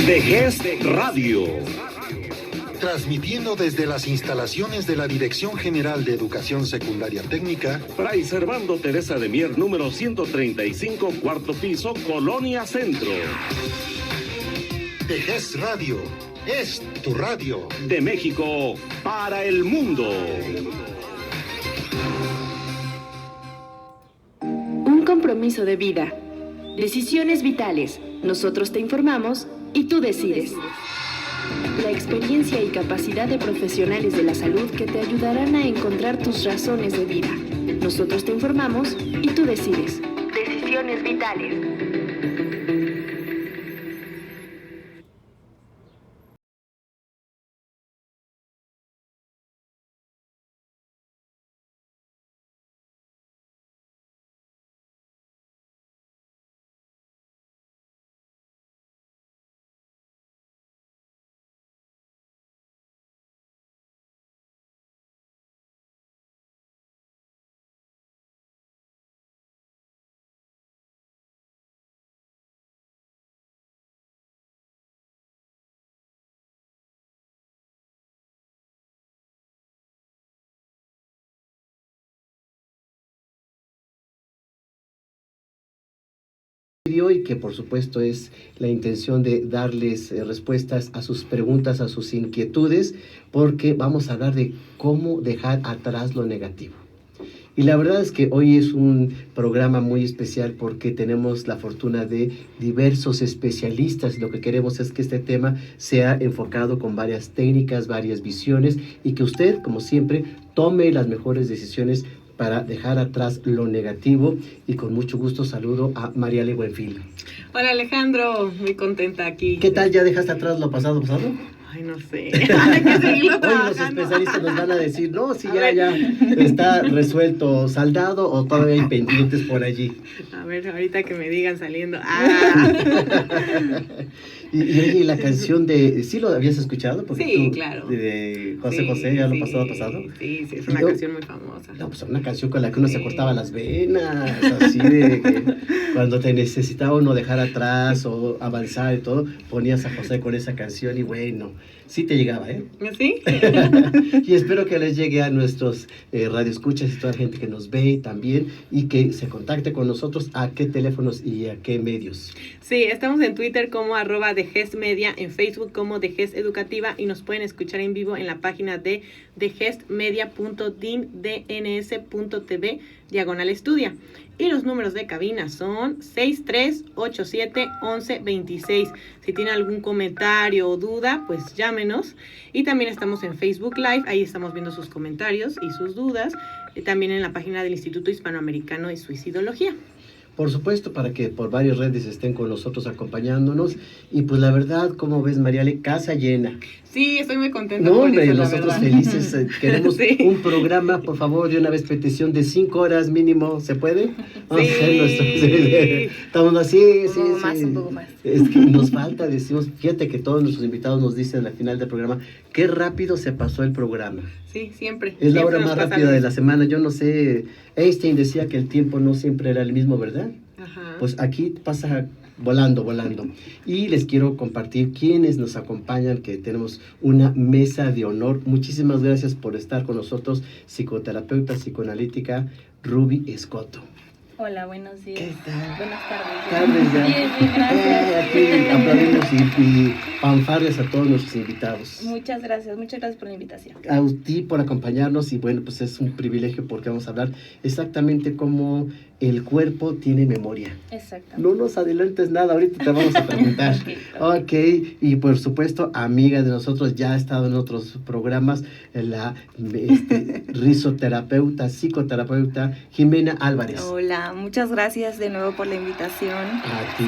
Vejez Radio. Transmitiendo desde las instalaciones de la Dirección General de Educación Secundaria Técnica, Fray Servando Teresa de Mier, número 135, cuarto piso, Colonia Centro. Vejez Radio, es tu radio. De México para el mundo. Un compromiso de vida. Decisiones vitales. Nosotros te informamos y tú decides. La experiencia y capacidad de profesionales de la salud que te ayudarán a encontrar tus razones de vida. Nosotros te informamos y tú decides. Decisiones vitales. Y que por supuesto es la intención de darles respuestas a sus preguntas, a sus inquietudes, porque vamos a hablar de cómo dejar atrás lo negativo. Y la verdad es que hoy es un programa muy especial porque tenemos la fortuna de diversos especialistas y lo que queremos es que este tema sea enfocado con varias técnicas, varias visiones y que usted, como siempre, tome las mejores decisiones para dejar atrás lo negativo. Y con mucho gusto saludo a Mariale Buenfil. Hola Alejandro, muy contenta aquí. ¿Qué tal? ¿Ya dejaste atrás lo pasado? Ay, no sé. Hay que seguirlo trabajando. Hoy los especialistas nos van a decir, no, si ya está resuelto, saldado o todavía hay pendientes por allí. A ver, ahorita que me digan saliendo. Y la canción de... ¿Sí lo habías escuchado? Porque sí, claro. De José José, ya lo pasado. Sí, es una canción muy famosa. No, pues una canción con la que uno se cortaba las venas, así de que cuando te necesitaba uno dejar atrás o avanzar y todo, ponías a José con esa canción y bueno, sí te llegaba, ¿eh? ¿Sí? Y espero que les llegue a nuestros radioescuchas y toda la gente que nos ve también y que se contacte con nosotros. ¿A qué teléfonos y a qué medios? Sí, estamos en Twitter como @DeGestMedia, en Facebook como Degest Educativa y nos pueden escuchar en vivo en la página de degestmedia.dns.tv/estudia. Y los números de cabina son 63871126. Si tienen algún comentario o duda, pues llámenos. Y también estamos en Facebook Live, ahí estamos viendo sus comentarios y sus dudas. Y también en la página del Instituto Hispanoamericano de Suicidología. Por supuesto, para que por varias redes estén con nosotros acompañándonos. Y pues la verdad, como ves, Mariale, casa llena. Sí, estoy muy contenta. No, hombre, nosotros felices. Queremos sí. Un programa, por favor, de una vez petición de 5 horas mínimo. ¿Se puede? Vamos a hacer nuestro... Estamos así, sí. Un poco más. Es que nos falta, decimos, fíjate que todos nuestros invitados nos dicen al final del programa, qué rápido se pasó el programa. Sí, siempre. Es la siempre hora más rápida de la semana. Yo no sé, Einstein decía que el tiempo no siempre era el mismo, ¿verdad? Ajá. Pues aquí pasa volando. Y les quiero compartir quienes nos acompañan, que tenemos una mesa de honor. Muchísimas gracias por estar con nosotros, psicoterapeuta psicoanalítica Ruby Escoto. Hola, buenos días. ¿Qué tal? Buenas tardes. Tardes ya. Bien, gracias. Aquí aplaudimos y fanfarrias a todos nuestros invitados. Muchas gracias por la invitación. A ti por acompañarnos y bueno, pues es un privilegio porque vamos a hablar exactamente cómo el cuerpo tiene memoria. Exactamente. No nos adelantes nada, ahorita te vamos a preguntar. Ok, y por supuesto, amiga de nosotros, ya ha estado en otros programas, la risoterapeuta, psicoterapeuta Jimena Álvarez. Hola, muchas gracias de nuevo por la invitación. A ti.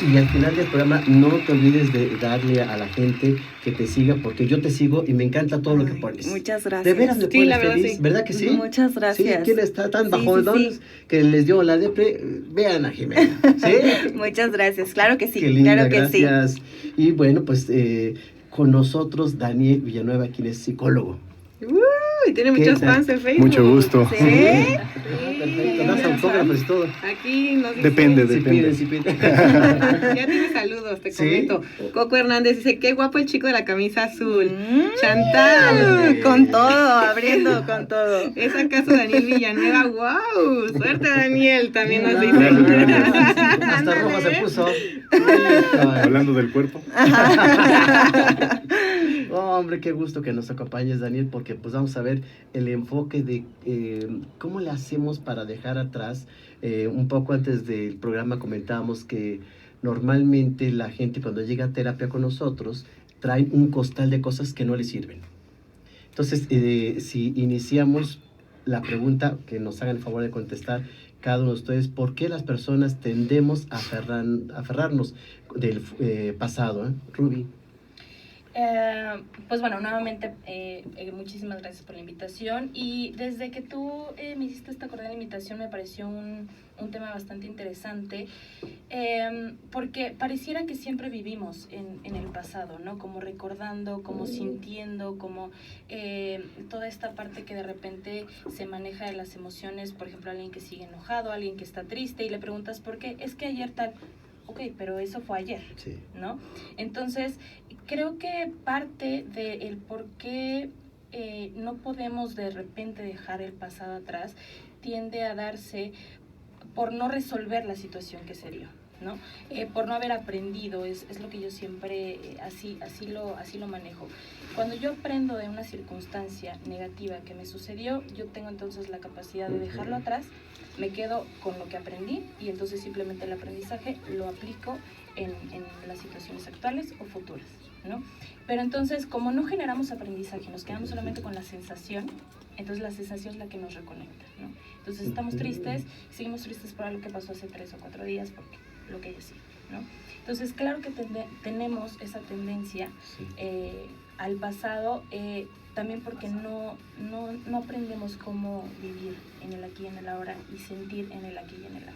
Y al final del programa, no te olvides de darle a la gente que te siga, porque yo te sigo y me encanta todo lo que pones. Muchas gracias. De veras me Sí, pones la verdad, feliz, sí. ¿verdad que sí? Muchas gracias. Sí, ¿quién está tan Sí, bajodones que les dio la depre? Vean a Jimena, ¿sí? Muchas gracias, claro que sí. Qué linda, claro que gracias. sí. Y bueno, pues con nosotros Daniel Villanueva, quien es psicólogo. Uy, tiene ¿Qué muchos tal? fans en Facebook. Mucho gusto. Sí. Perfecto, das autógrafos y todo. Aquí nos dice... Depende, Sí depende. piden, sí piden. Ya tiene saludos, te ¿Sí? comento. Coco Hernández dice, qué guapo el chico de la camisa azul. Mm. Chantal. Con todo, abriendo con todo. ¿Es acaso Daniel Villanueva? ¡Wow! Suerte, Daniel, también nos dice. Hasta roja se puso. Hablando del cuerpo. Oh, hombre, qué gusto que nos acompañes, Daniel, porque pues vamos a ver el enfoque de cómo le hacemos para dejar atrás. Un poco antes del programa comentábamos que normalmente la gente cuando llega a terapia con nosotros traen un costal de cosas que no les sirven. Entonces, si iniciamos la pregunta, que nos hagan el favor de contestar cada uno de ustedes, ¿por qué las personas tendemos a aferrarnos del pasado? Ruby. Pues bueno, nuevamente muchísimas gracias por la invitación, y desde que tú me hiciste esta cordial invitación me pareció un tema bastante interesante, porque pareciera que siempre vivimos en el pasado, ¿no? Como recordando, como sintiendo, como toda esta parte que de repente se maneja de las emociones, por ejemplo, alguien que sigue enojado, alguien que está triste y le preguntas ¿por qué? Es que ayer tal... Ok, pero eso fue ayer, Sí. ¿no? Entonces, creo que parte del por qué no podemos de repente dejar el pasado atrás tiende a darse por no resolver la situación que se dio, ¿no? Por no haber aprendido, es lo que yo siempre así lo manejo. Cuando yo aprendo de una circunstancia negativa que me sucedió, yo tengo entonces la capacidad de dejarlo atrás, me quedo con lo que aprendí y entonces simplemente el aprendizaje lo aplico en las situaciones actuales o futuras, ¿no? Pero entonces, como no generamos aprendizaje, nos quedamos solamente con la sensación, entonces la sensación es la que nos reconecta, ¿no? Entonces estamos tristes, seguimos tristes por algo que pasó hace 3 o 4 días, porque lo que haya sido, ¿no? Entonces, claro que tenemos esa tendencia Sí. al pasado, también porque no aprendemos cómo vivir en el aquí y en el ahora y sentir en el aquí y en el ahora.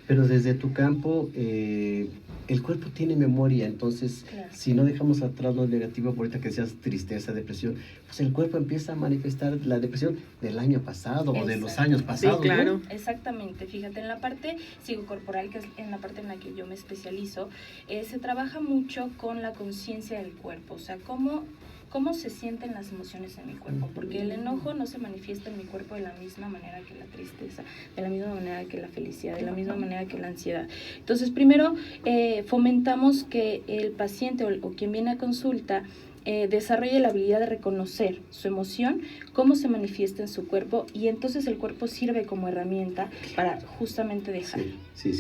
Pero desde tu campo, el cuerpo tiene memoria, entonces Claro. si no dejamos atrás lo negativo, ahorita que seas tristeza, depresión, pues el cuerpo empieza a manifestar la depresión del año pasado o de los Exacto. años pasados, Sí, claro. ¿no? Exactamente, fíjate, en la parte psicocorporal, que es en la parte en la que yo me especializo, se trabaja mucho con la conciencia del cuerpo, o sea, cómo se sienten las emociones en mi cuerpo, porque el enojo no se manifiesta en mi cuerpo de la misma manera que la tristeza, de la misma manera que la felicidad, de la misma manera que la ansiedad. Entonces, primero fomentamos que el paciente o quien viene a consulta desarrolle la habilidad de reconocer su emoción, cómo se manifiesta en su cuerpo, y entonces el cuerpo sirve como herramienta para justamente dejar, Sí.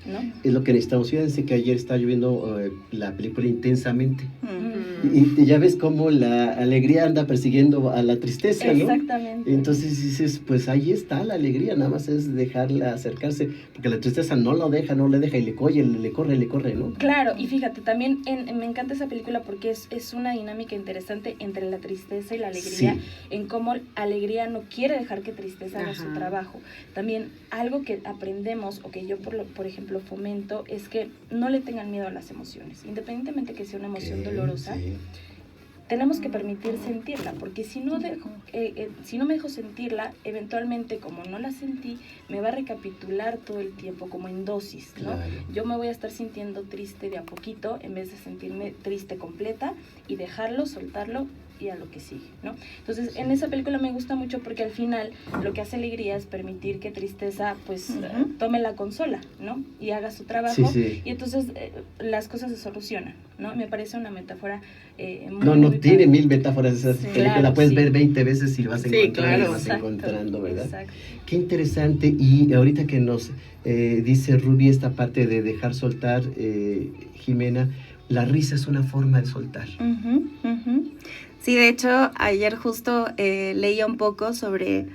¿no? Es lo que necesitamos. Fíjense que ayer estaba viendo la película Intensamente. Mm. Y ya ves cómo la alegría anda persiguiendo a la tristeza, ¿no? Exactamente. Entonces dices, pues ahí está la alegría, nada más es dejarla acercarse, porque la tristeza no le deja y le corre, ¿no? Claro, y fíjate, también me encanta esa película porque es una dinámica interesante entre la tristeza y la alegría, Sí. en cómo alegría no quiere dejar que tristeza haga su Ajá. trabajo. También algo que aprendemos, o que yo por ejemplo fomento, es que no le tengan miedo a las emociones, independientemente que sea una emoción dolorosa. Sí. Tenemos que permitir sentirla, porque si no me dejo sentirla, eventualmente, como no la sentí, me va a recapitular todo el tiempo, como en dosis, ¿no? Claro. Yo me voy a estar sintiendo triste de a poquito, en vez de sentirme triste completa, y dejarlo, soltarlo, y a lo que sigue, ¿no? Entonces, en esa película me gusta mucho porque al final lo que hace alegría es permitir que tristeza, pues, tome la consola, ¿no? Y haga su trabajo, Sí. y entonces las cosas se solucionan, ¿no? Me parece una metáfora muy, No muy tiene padre. 1000 metáforas esa Sí, película, claro, la puedes sí. ver 20 veces y vas Sí, encontrando, claro. vas Exacto, encontrando, ¿verdad? exacto. Qué interesante. Y ahorita que nos dice Ruby esta parte de dejar soltar, Jimena, la risa es una forma de soltar. Ujú, ujú. Sí, de hecho, ayer justo leía un poco sobre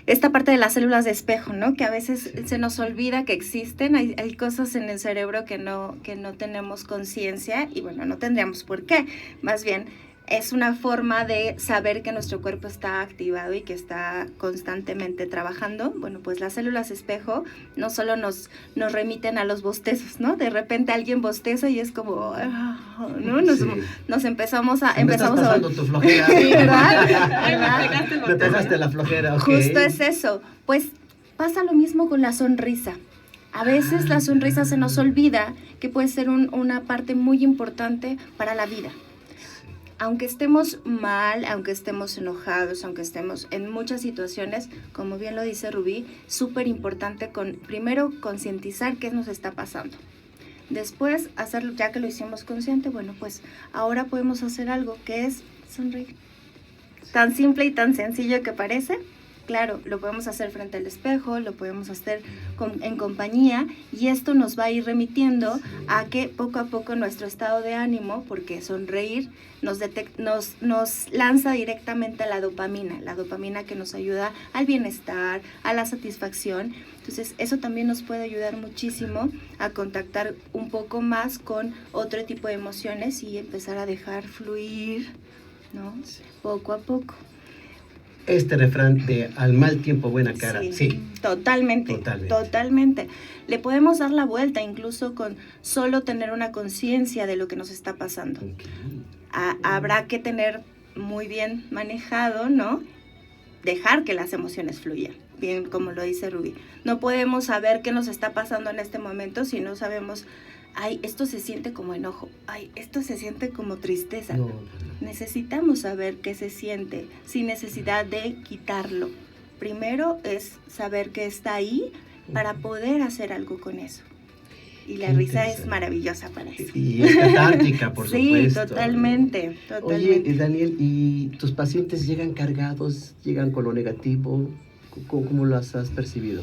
esta parte de las células de espejo, ¿no? Que a veces se nos olvida que existen, hay cosas en el cerebro que no tenemos conciencia y bueno, no tendríamos por qué. Más bien, es una forma de saber que nuestro cuerpo está activado y que está constantemente trabajando. Bueno, pues las células espejo no solo nos remiten a los bostezos, ¿no? De repente alguien bosteza y es como, ¿no? Nos empezamos a... Me estás pasando tu flojera. Sí, ¿verdad? Me pegaste la flojera, ok. Justo es eso. Pues pasa lo mismo con la sonrisa. A veces la sonrisa se nos olvida que puede ser una parte muy importante para la vida. Aunque estemos mal, aunque estemos enojados, aunque estemos en muchas situaciones, como bien lo dice Rubí, súper importante primero concientizar qué nos está pasando. Después, hacerlo, ya que lo hicimos consciente, bueno, pues ahora podemos hacer algo que es sonreír. Tan simple y tan sencillo que parece. Claro, lo podemos hacer frente al espejo, lo podemos hacer en compañía, y esto nos va a ir remitiendo a que poco a poco nuestro estado de ánimo, porque sonreír nos lanza directamente a la dopamina que nos ayuda al bienestar, a la satisfacción. Entonces eso también nos puede ayudar muchísimo a contactar un poco más con otro tipo de emociones y empezar a dejar fluir, ¿no? Poco a poco. Este refrán de al mal tiempo buena cara, sí. Totalmente. Le podemos dar la vuelta incluso con solo tener una conciencia de lo que nos está pasando. Okay. Habrá que tener muy bien manejado, ¿no? Dejar que las emociones fluyan, bien como lo dice Rubí. No podemos saber qué nos está pasando en este momento si no sabemos, ay, esto se siente como enojo, ay, esto se siente como tristeza. No. Necesitamos saber qué se siente sin necesidad de quitarlo. Primero es saber que está ahí para poder hacer algo con eso. Y la risa es maravillosa para eso. Y es catártica, por supuesto. Sí, totalmente. Oye, Daniel, ¿y tus pacientes llegan cargados, llegan con lo negativo? ¿Cómo las has percibido?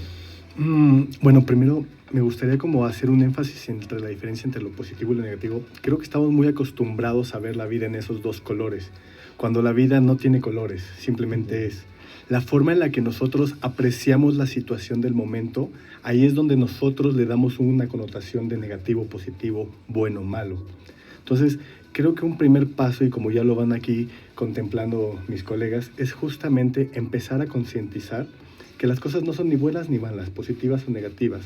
Bueno, primero me gustaría como hacer un énfasis entre la diferencia entre lo positivo y lo negativo. Creo que estamos muy acostumbrados a ver la vida en esos dos colores, cuando la vida no tiene colores, simplemente es. La forma en la que nosotros apreciamos la situación del momento, ahí es donde nosotros le damos una connotación de negativo, positivo, bueno, malo. Entonces, creo que un primer paso, y como ya lo van aquí contemplando mis colegas, es justamente empezar a concientizar que las cosas no son ni buenas ni malas, positivas o negativas.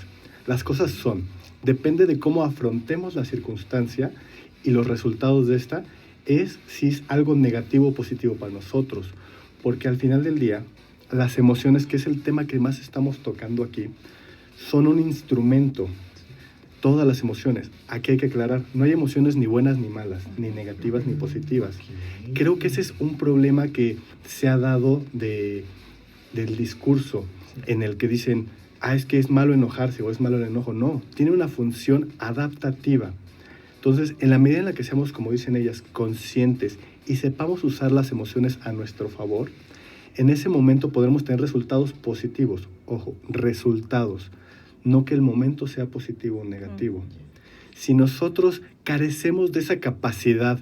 Las cosas son, depende de cómo afrontemos la circunstancia y los resultados de esta, es si es algo negativo o positivo para nosotros. Porque al final del día, las emociones, que es el tema que más estamos tocando aquí, son un instrumento. Todas las emociones, aquí hay que aclarar, no hay emociones ni buenas ni malas, ni negativas ni positivas. Creo que ese es un problema que se ha dado del discurso, en el que dicen, es que es malo enojarse o es malo el enojo. No, tiene una función adaptativa. Entonces, en la medida en la que seamos, como dicen ellas, conscientes y sepamos usar las emociones a nuestro favor, en ese momento podremos tener resultados positivos. Ojo, resultados. No que el momento sea positivo o negativo. Si nosotros carecemos de esa capacidad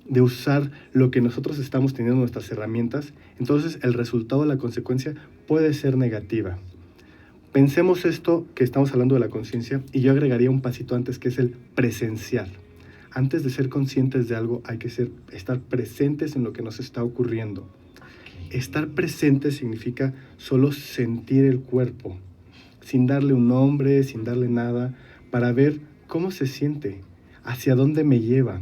de usar lo que nosotros estamos teniendo, nuestras herramientas, entonces el resultado, la consecuencia puede ser negativa. Pensemos esto que estamos hablando de la conciencia, y yo agregaría un pasito antes, que es el presenciar. Antes de ser conscientes de algo, hay que estar presentes en lo que nos está ocurriendo. Estar presente significa solo sentir el cuerpo, sin darle un nombre, sin darle nada, para ver cómo se siente, hacia dónde me lleva.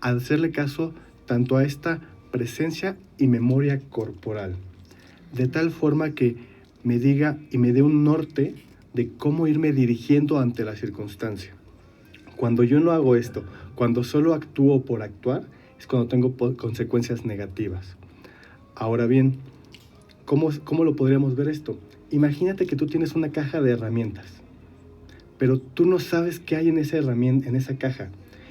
Hacerle caso tanto a esta presencia y memoria corporal, de tal forma que me diga y me dé un norte de cómo irme dirigiendo ante la circunstancia. Cuando yo no hago esto, cuando solo actúo por actuar, es cuando tengo consecuencias negativas. Ahora bien, ¿cómo lo podríamos ver esto? Imagínate que tú tienes una caja de herramientas, pero tú no sabes qué hay en esa herramienta, en esa caja,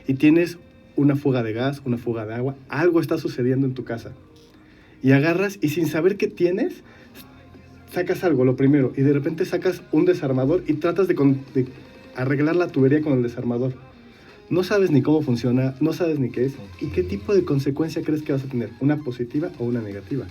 y tienes una fuga de gas, una fuga de agua, algo está sucediendo en tu casa. Y agarras y sin saber qué tienes, sacas algo, lo primero, y de repente sacas un desarmador y tratas de arreglar la tubería con el desarmador. No sabes ni cómo funciona, no sabes ni qué es, y qué tipo de consecuencia crees que vas a tener, una positiva o una negativa.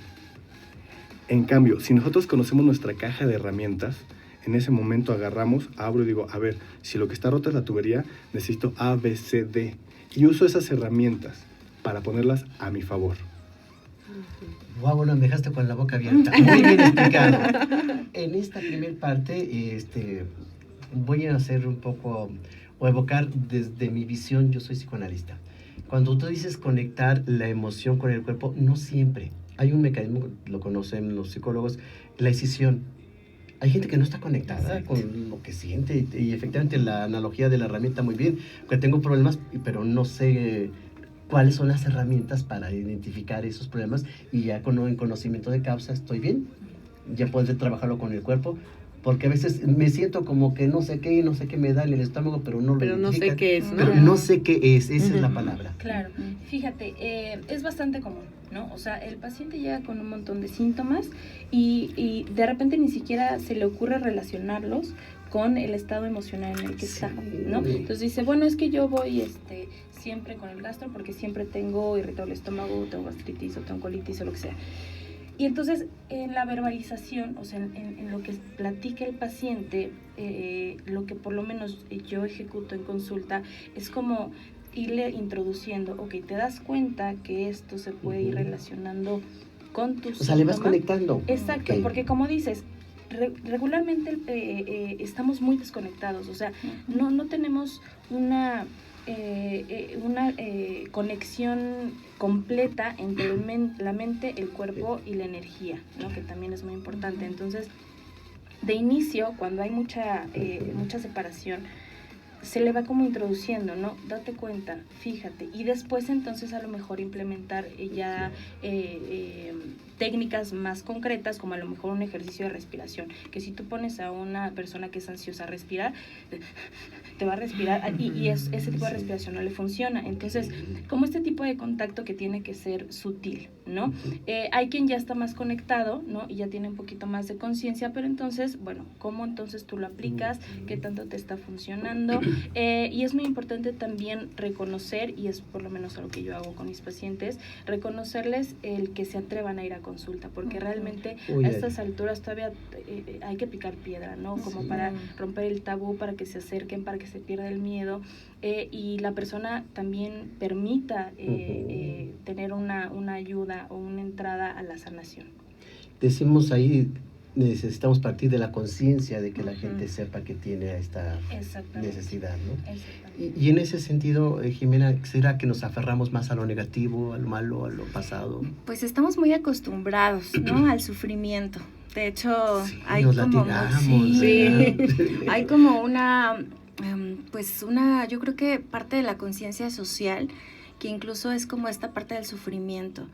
En cambio, si nosotros conocemos nuestra caja de herramientas, en ese momento agarramos, abro y digo, a ver, si lo que está rota es la tubería, necesito A, B, C, D, y uso esas herramientas. para ponerlas a mi favor. Wow, bueno, me dejaste con la boca abierta. Muy bien explicado. En esta primera parte, voy a hacer un poco, o evocar desde mi visión, yo soy psicoanalista. Cuando tú dices conectar la emoción con el cuerpo, no siempre. Hay un mecanismo, lo conocen los psicólogos, la escisión. Hay gente que no está conectada con lo que siente y efectivamente la analogía de la herramienta muy bien, que tengo problemas, pero no sé cuáles son las herramientas para identificar esos problemas y ya en conocimiento de causa estoy bien, ya puedo trabajarlo con el cuerpo, porque a veces me siento como que no sé qué me da en el estómago, pero no sé qué es, ¿no? Pero no sé qué es, esa es la palabra. Claro, fíjate, es bastante común, ¿no? O sea, el paciente llega con un montón de síntomas y de repente ni siquiera se le ocurre relacionarlos con el estado emocional en el que está, ¿no? Entonces dice, bueno, es que yo voy siempre con el gastro porque siempre tengo irritado el estómago, tengo gastritis o tengo colitis o lo que sea. Y entonces en la verbalización, o sea, en lo que platica el paciente, lo que por lo menos yo ejecuto en consulta es como irle introduciendo, ok, te das cuenta que esto se puede ir relacionando con tus... O sea, le vas conectando. Exacto, porque como dices, regularmente estamos muy desconectados, o sea, no tenemos una conexión completa entre la mente, el cuerpo y la energía, ¿no? Que también es muy importante. Entonces, de inicio, cuando hay mucha separación, se le va como introduciendo, ¿no? Date cuenta, fíjate, y después entonces a lo mejor implementar ya técnicas más concretas, como a lo mejor un ejercicio de respiración, que si tú pones a una persona que es ansiosa a respirar, te va a respirar y ese tipo de respiración no le funciona. Entonces, como este tipo de contacto que tiene que ser sutil, ¿no? Hay quien ya está más conectado, ¿no? Y ya tiene un poquito más de conciencia, pero entonces, bueno, ¿cómo entonces tú lo aplicas? ¿Qué tanto te está funcionando? Y es muy importante también reconocer, y es por lo menos algo que yo hago con mis pacientes, reconocerles el que se atrevan a ir a consulta, porque realmente a estas alturas todavía hay que picar piedra, ¿no? Como para romper el tabú, para que se acerquen, para que se pierda el miedo, y la persona también permita tener una ayuda o una entrada a la sanación. Decimos ahí, necesitamos partir de la conciencia de que la gente sepa que tiene esta necesidad, ¿no? Y en ese sentido, Jimena, ¿será que nos aferramos más a lo negativo, a lo malo, a lo pasado? Pues estamos muy acostumbrados, ¿no? Al sufrimiento. De hecho, hay como una, yo creo que parte de la conciencia social que incluso es como esta parte del sufrimiento.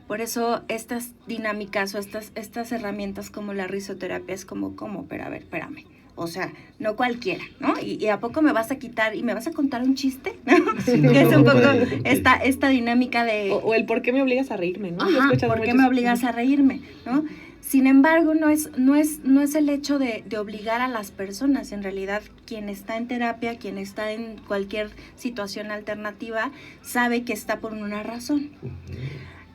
Por eso estas dinámicas o estas herramientas como la risoterapia es como, pero a ver, espérame. O sea, no cualquiera, ¿no? Y ¿a poco me vas a quitar y me vas a contar un chiste? ¿No? Sí, que es un poco esta dinámica de... O el por qué me obligas a reírme, ¿no? Ajá, ¿por qué me obligas a reírme? ¿No? Sin embargo, no es el hecho de obligar a las personas. En realidad, quien está en terapia, quien está en cualquier situación alternativa, sabe que está por una razón.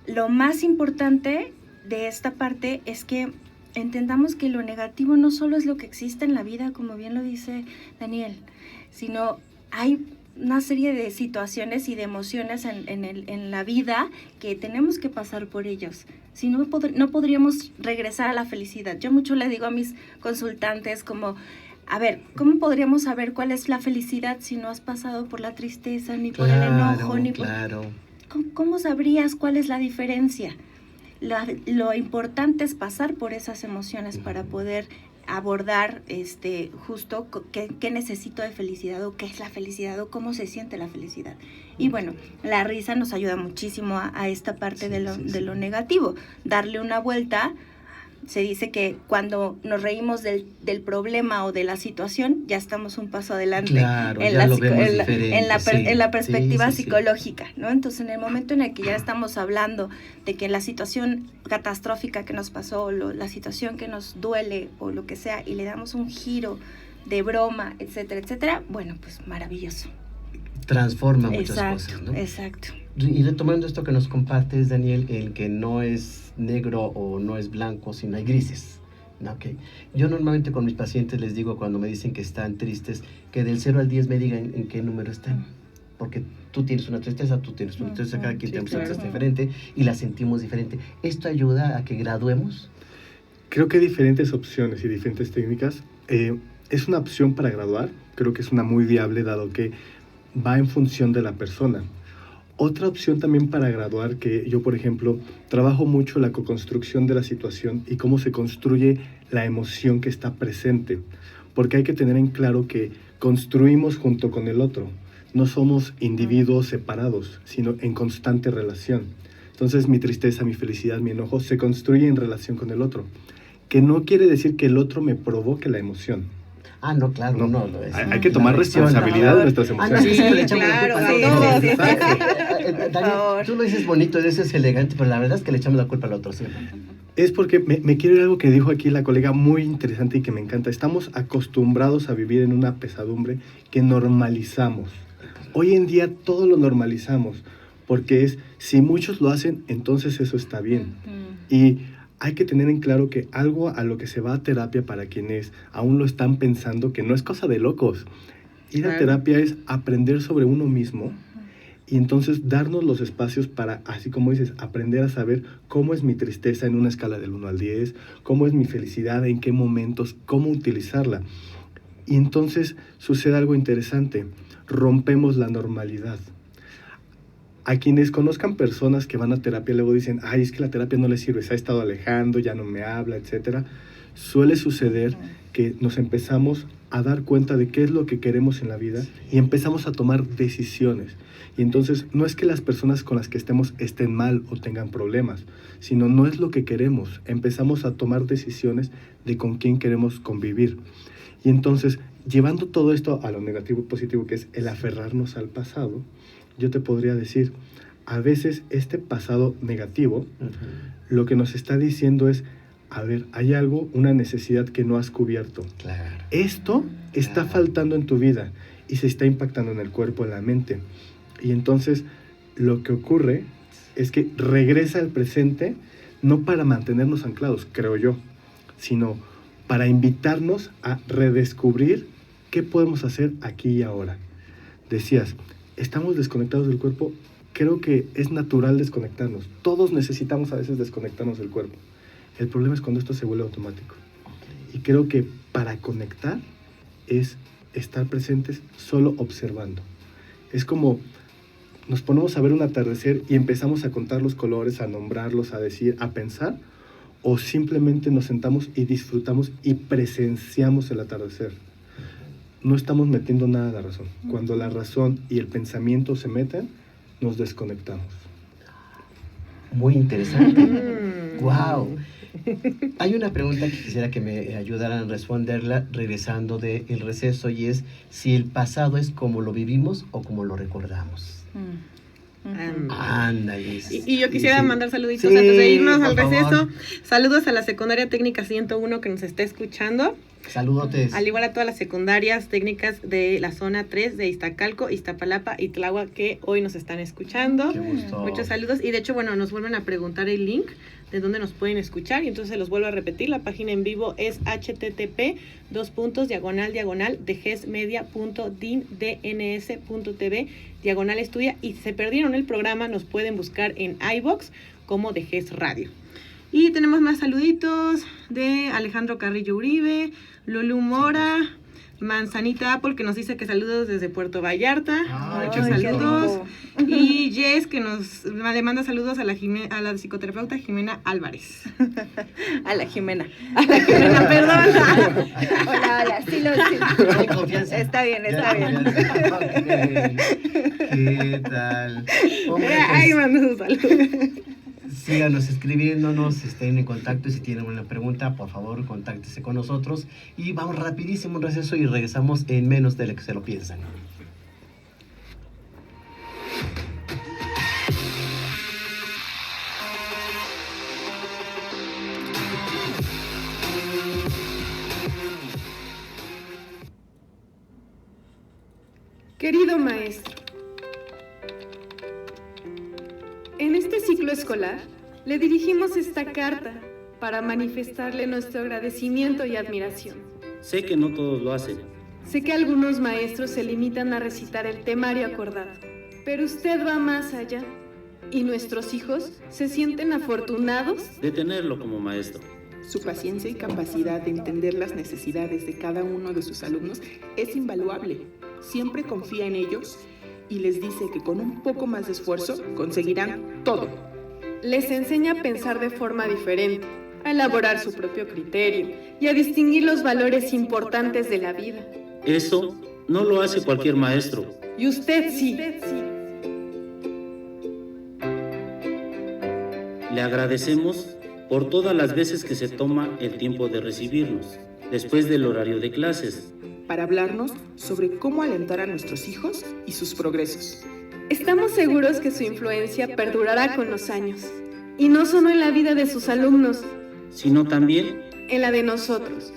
Lo más importante de esta parte es que entendamos que lo negativo no solo es lo que existe en la vida, como bien lo dice Daniel, sino hay una serie de situaciones y de emociones en la vida que tenemos que pasar por ellos. Si no, no podríamos regresar a la felicidad. Yo mucho le digo a mis consultantes como, a ver, ¿cómo podríamos saber cuál es la felicidad si no has pasado por la tristeza, ni por el enojo, ni por... ¿Cómo sabrías cuál es la diferencia? Lo importante es pasar por esas emociones para poder abordar justo qué necesito de felicidad o qué es la felicidad o cómo se siente la felicidad. Y bueno, la risa nos ayuda muchísimo a esta parte de lo negativo. Darle una vuelta. Se dice que cuando nos reímos del problema o de la situación, ya estamos un paso adelante en la perspectiva psicológica, ¿no? Entonces, en el momento en el que ya estamos hablando de que la situación catastrófica que nos pasó, la situación que nos duele o lo que sea, y le damos un giro de broma, etcétera, etcétera, bueno, pues maravilloso. Transforma muchas cosas, ¿no? Exacto. Y retomando esto que nos compartes, Daniel, el que no es negro o no es blanco, sino hay grises. Okay. Yo normalmente con mis pacientes les digo cuando me dicen que están tristes, que del 0 al 10 me digan en qué número están. porque tú tienes una tristeza, tú tienes una tristeza, cada quien tenemos una tristeza diferente y la sentimos diferente. ¿Esto ayuda a que graduemos? Creo que hay diferentes opciones y diferentes técnicas. Es una opción para graduar, creo que es una muy viable dado que va en función de la persona. Otra opción también para graduar, que yo por ejemplo trabajo mucho la coconstrucción de la situación y cómo se construye la emoción que está presente, porque hay que tener en claro que construimos junto con el otro, no somos individuos separados, sino en constante relación. Entonces mi tristeza, mi felicidad, mi enojo se construye en relación con el otro, que no quiere decir que el otro me provoque la emoción. Ah, no, claro, no. Hay que tomar responsabilidad de nuestras emociones. Sí, claro, Daniel, tú lo dices bonito, eso es elegante, pero la verdad es que le echamos la culpa al otro siempre. Es porque me quiero ir a algo que dijo aquí la colega muy interesante y que me encanta. Estamos acostumbrados a vivir en una pesadumbre que normalizamos. Hoy en día todo lo normalizamos, porque si muchos lo hacen, entonces eso está bien. Y hay que tener en claro que algo a lo que se va a terapia para quienes aún lo están pensando, que no es cosa de locos. Ir a terapia es aprender sobre uno mismo y entonces darnos los espacios para, así como dices, aprender a saber cómo es mi tristeza en una escala del 1 al 10, cómo es mi felicidad, en qué momentos, cómo utilizarla. Y entonces sucede algo interesante, rompemos la normalidad. A quienes conozcan personas que van a terapia luego dicen, ay, es que la terapia no le sirve, se ha estado alejando, ya no me habla, etc. Suele suceder que nos empezamos a dar cuenta de qué es lo que queremos en la vida y empezamos a tomar decisiones. Y entonces no es que las personas con las que estemos estén mal o tengan problemas, sino no es lo que queremos. Empezamos a tomar decisiones de con quién queremos convivir. Y entonces, llevando todo esto a lo negativo y positivo, que es el aferrarnos al pasado, yo te podría decir, a veces este pasado negativo, lo que nos está diciendo es, a ver, hay algo, una necesidad que no has cubierto. Claro. Esto está faltando en tu vida y se está impactando en el cuerpo, en la mente. Y entonces lo que ocurre es que regresa al presente, no para mantenernos anclados, creo yo, sino para invitarnos a redescubrir qué podemos hacer aquí y ahora. Decías, estamos desconectados del cuerpo, creo que es natural desconectarnos. Todos necesitamos a veces desconectarnos del cuerpo. El problema es cuando esto se vuelve automático. Y creo que para conectar es estar presentes solo observando. Es como nos ponemos a ver un atardecer y empezamos a contar los colores, a nombrarlos, a decir, a pensar, o simplemente nos sentamos y disfrutamos y presenciamos el atardecer. No estamos metiendo nada a la razón. Cuando la razón y el pensamiento se meten, nos desconectamos. Muy interesante. ¡Wow! Hay una pregunta que quisiera que me ayudaran a responderla regresando del receso, y es si el pasado es como lo vivimos o como lo recordamos. Ándale. Y yo quisiera mandar saluditos antes de irnos al receso. Saludos a la secundaria técnica 101 que nos está escuchando. Saludotes. Al igual a todas las secundarias técnicas de la zona 3 de Iztacalco, Iztapalapa y Tláhuac que hoy nos están escuchando. Qué gusto. Muchos saludos. Y de hecho, bueno, nos vuelven a preguntar el link de dónde nos pueden escuchar. Y entonces se los vuelvo a repetir. La página en vivo es http://degesmedia.dns.tv/estudia. Y si se perdieron el programa, nos pueden buscar en iVoox como Deges Radio. Y tenemos más saluditos de Alejandro Carrillo Uribe, Lulu Mora, Manzanita Apple, que nos dice que saludos desde Puerto Vallarta. Muchos saludos. Y Jess, que le manda saludos a la psicoterapeuta Jimena Álvarez. A la Jimena. Perdón. Hola, sí. Hay confianza. Está bien. ¿Qué tal? Ahí mando sus saludos. Síganos escribiéndonos, estén en contacto y si tienen una pregunta, por favor, contáctese con nosotros. Y vamos rapidísimo a un receso y regresamos en menos de lo que se lo piensan. Querido maestro, en este ciclo escolar le dirigimos esta carta para manifestarle nuestro agradecimiento y admiración. Sé que no todos lo hacen. Sé que algunos maestros se limitan a recitar el temario acordado, pero usted va más allá. Y nuestros hijos se sienten afortunados de tenerlo como maestro. Su paciencia y capacidad de entender las necesidades de cada uno de sus alumnos es invaluable. Siempre confía en ellos y les dice que con un poco más de esfuerzo conseguirán todo. Les enseña a pensar de forma diferente, a elaborar su propio criterio y a distinguir los valores importantes de la vida. Eso no lo hace cualquier maestro. Y usted sí. Le agradecemos por todas las veces que se toma el tiempo de recibirnos, después del horario de clases, para hablarnos sobre cómo alentar a nuestros hijos y sus progresos. Estamos seguros que su influencia perdurará con los años, y no solo en la vida de sus alumnos, sino también en la de nosotros.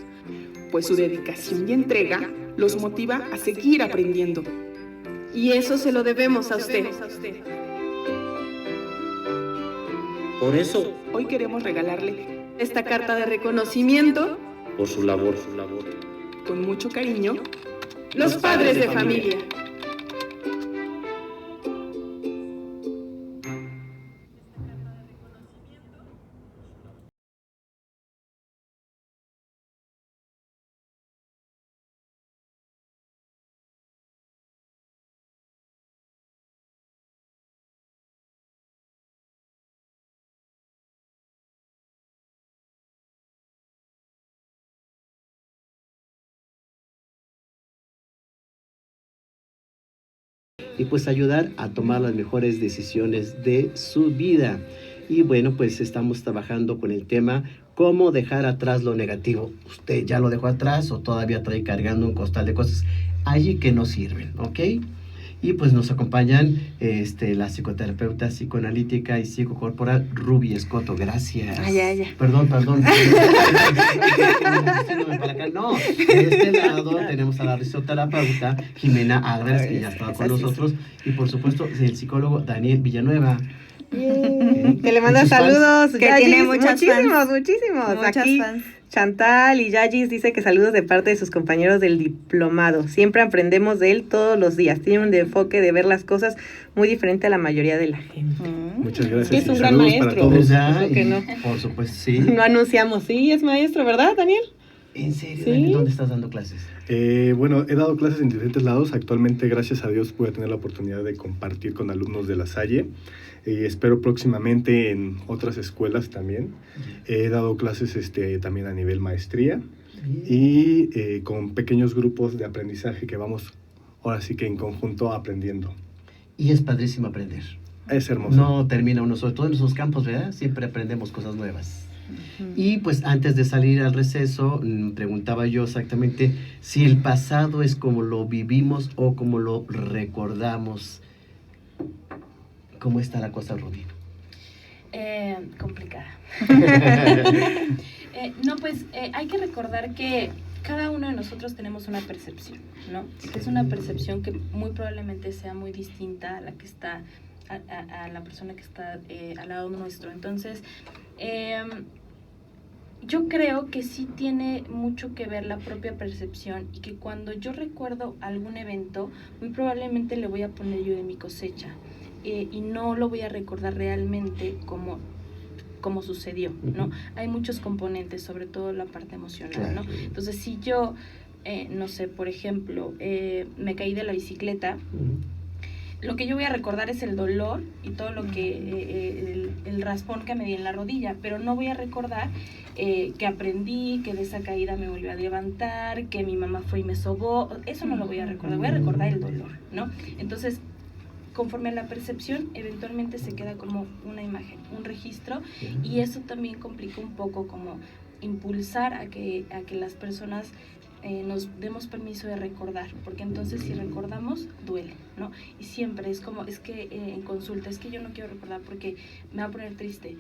Pues su dedicación y entrega los motiva a seguir aprendiendo. Y eso se lo debemos a usted. Por eso, hoy queremos regalarle esta carta de reconocimiento por su labor. Con mucho cariño, los padres de familia. Y pues ayudar a tomar las mejores decisiones de su vida. Y bueno, pues estamos trabajando con el tema cómo dejar atrás lo negativo. ¿Usted ya lo dejó atrás o todavía trae cargando un costal de cosas allí que no sirven? ¿Ok? Y pues nos acompañan la psicoterapeuta psicoanalítica y psicocorporal Ruby Escoto. Gracias. Ay. Perdón. No, de este lado tenemos a la risoterapeuta Jimena Álvarez, que ya estaba con nosotros. Y por supuesto, el psicólogo Daniel Villanueva. Que le manda saludos. Que tiene muchísimos. Muchas aquí fans. Chantal y Yagis dice que saludos de parte de sus compañeros del diplomado. Siempre aprendemos de él todos los días. Tiene un enfoque de ver las cosas muy diferente a la mayoría de la gente. Muchas gracias. Es un gran maestro. Que no. Por supuesto, sí. No anunciamos. Sí, es maestro, ¿verdad, Daniel? ¿En serio? ¿Sí? ¿Dónde estás dando clases? Bueno, he dado clases en diferentes lados. Actualmente, gracias a Dios, pude tener la oportunidad de compartir con alumnos de La Salle. Espero próximamente en otras escuelas también. He dado clases también a nivel maestría y con pequeños grupos de aprendizaje que vamos ahora sí que en conjunto aprendiendo. Y es padrísimo aprender. Es hermoso. No termina uno, sobre todo en esos campos, ¿verdad? Siempre aprendemos cosas nuevas. Y pues antes de salir al receso, preguntaba yo exactamente si el pasado es como lo vivimos o como lo recordamos. ¿Cómo está la cosa, Ruby? Complicada. Hay que recordar que cada uno de nosotros tenemos una percepción, ¿no? Es una percepción que muy probablemente sea muy distinta a la que está, a la persona que está al lado nuestro. Entonces, yo creo que sí tiene mucho que ver la propia percepción y que cuando yo recuerdo algún evento, muy probablemente le voy a poner yo de mi cosecha. Y no lo voy a recordar realmente como sucedió, ¿no? Hay muchos componentes, sobre todo la parte emocional, ¿no? Entonces, si yo, no sé, por ejemplo, me caí de la bicicleta, lo que yo voy a recordar es el dolor y todo lo que, el raspón que me di en la rodilla, pero no voy a recordar que aprendí, que de esa caída me volvió a levantar, que mi mamá fue y me sobó. Eso no lo voy a recordar el dolor, ¿no? Entonces, conforme a la percepción, eventualmente se queda como una imagen, un registro, y eso también complica un poco como impulsar a que las personas nos demos permiso de recordar, porque entonces si recordamos, duele, ¿no? Y siempre es como, en consulta, es que yo no quiero recordar porque me va a poner triste,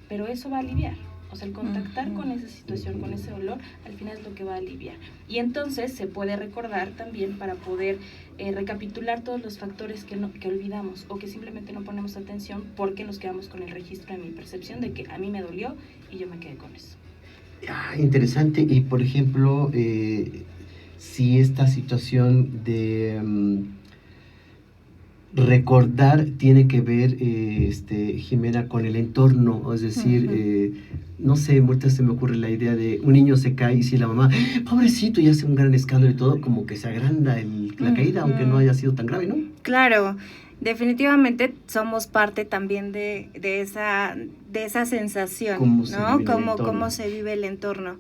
pero eso va a aliviar. O sea, el contactar con esa situación, con ese dolor, al final es lo que va a aliviar. Y entonces se puede recordar también para poder recapitular todos los factores que olvidamos o que simplemente no ponemos atención porque nos quedamos con el registro de mi percepción de que a mí me dolió y yo me quedé con eso. Interesante. Y por ejemplo, si esta situación de recordar tiene que ver, Jimena, con el entorno, es decir, no sé, muchas se me ocurre la idea de un niño se cae y si la mamá, pobrecito, y hace un gran escándalo y todo, como que se agranda la caída, aunque no haya sido tan grave, ¿no? Claro, definitivamente somos parte también de esa sensación, ¿no? Cómo se vive el entorno.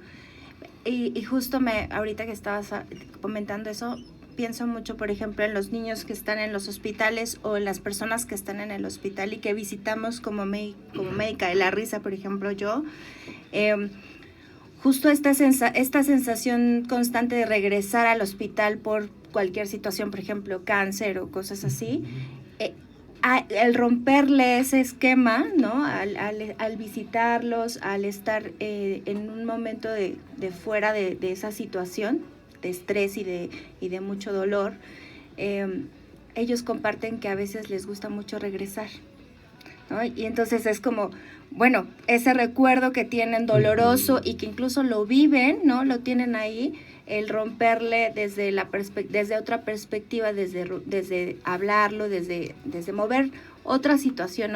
Y justo ahorita que estabas comentando eso, pienso mucho, por ejemplo, en los niños que están en los hospitales o en las personas que están en el hospital y que visitamos como médica de la risa, por ejemplo, yo. Justo esta sensación constante de regresar al hospital por cualquier situación, por ejemplo, cáncer o cosas así, el romperle ese esquema, ¿no? Al visitarlos, al estar en un momento de fuera de esa situación, de estrés y de mucho dolor, ellos comparten que a veces les gusta mucho regresar, ¿no? Y entonces es como, bueno, ese recuerdo que tienen doloroso y que incluso lo viven, ¿no? Lo tienen ahí, el romperle desde otra perspectiva, desde hablarlo, desde mover otra situación,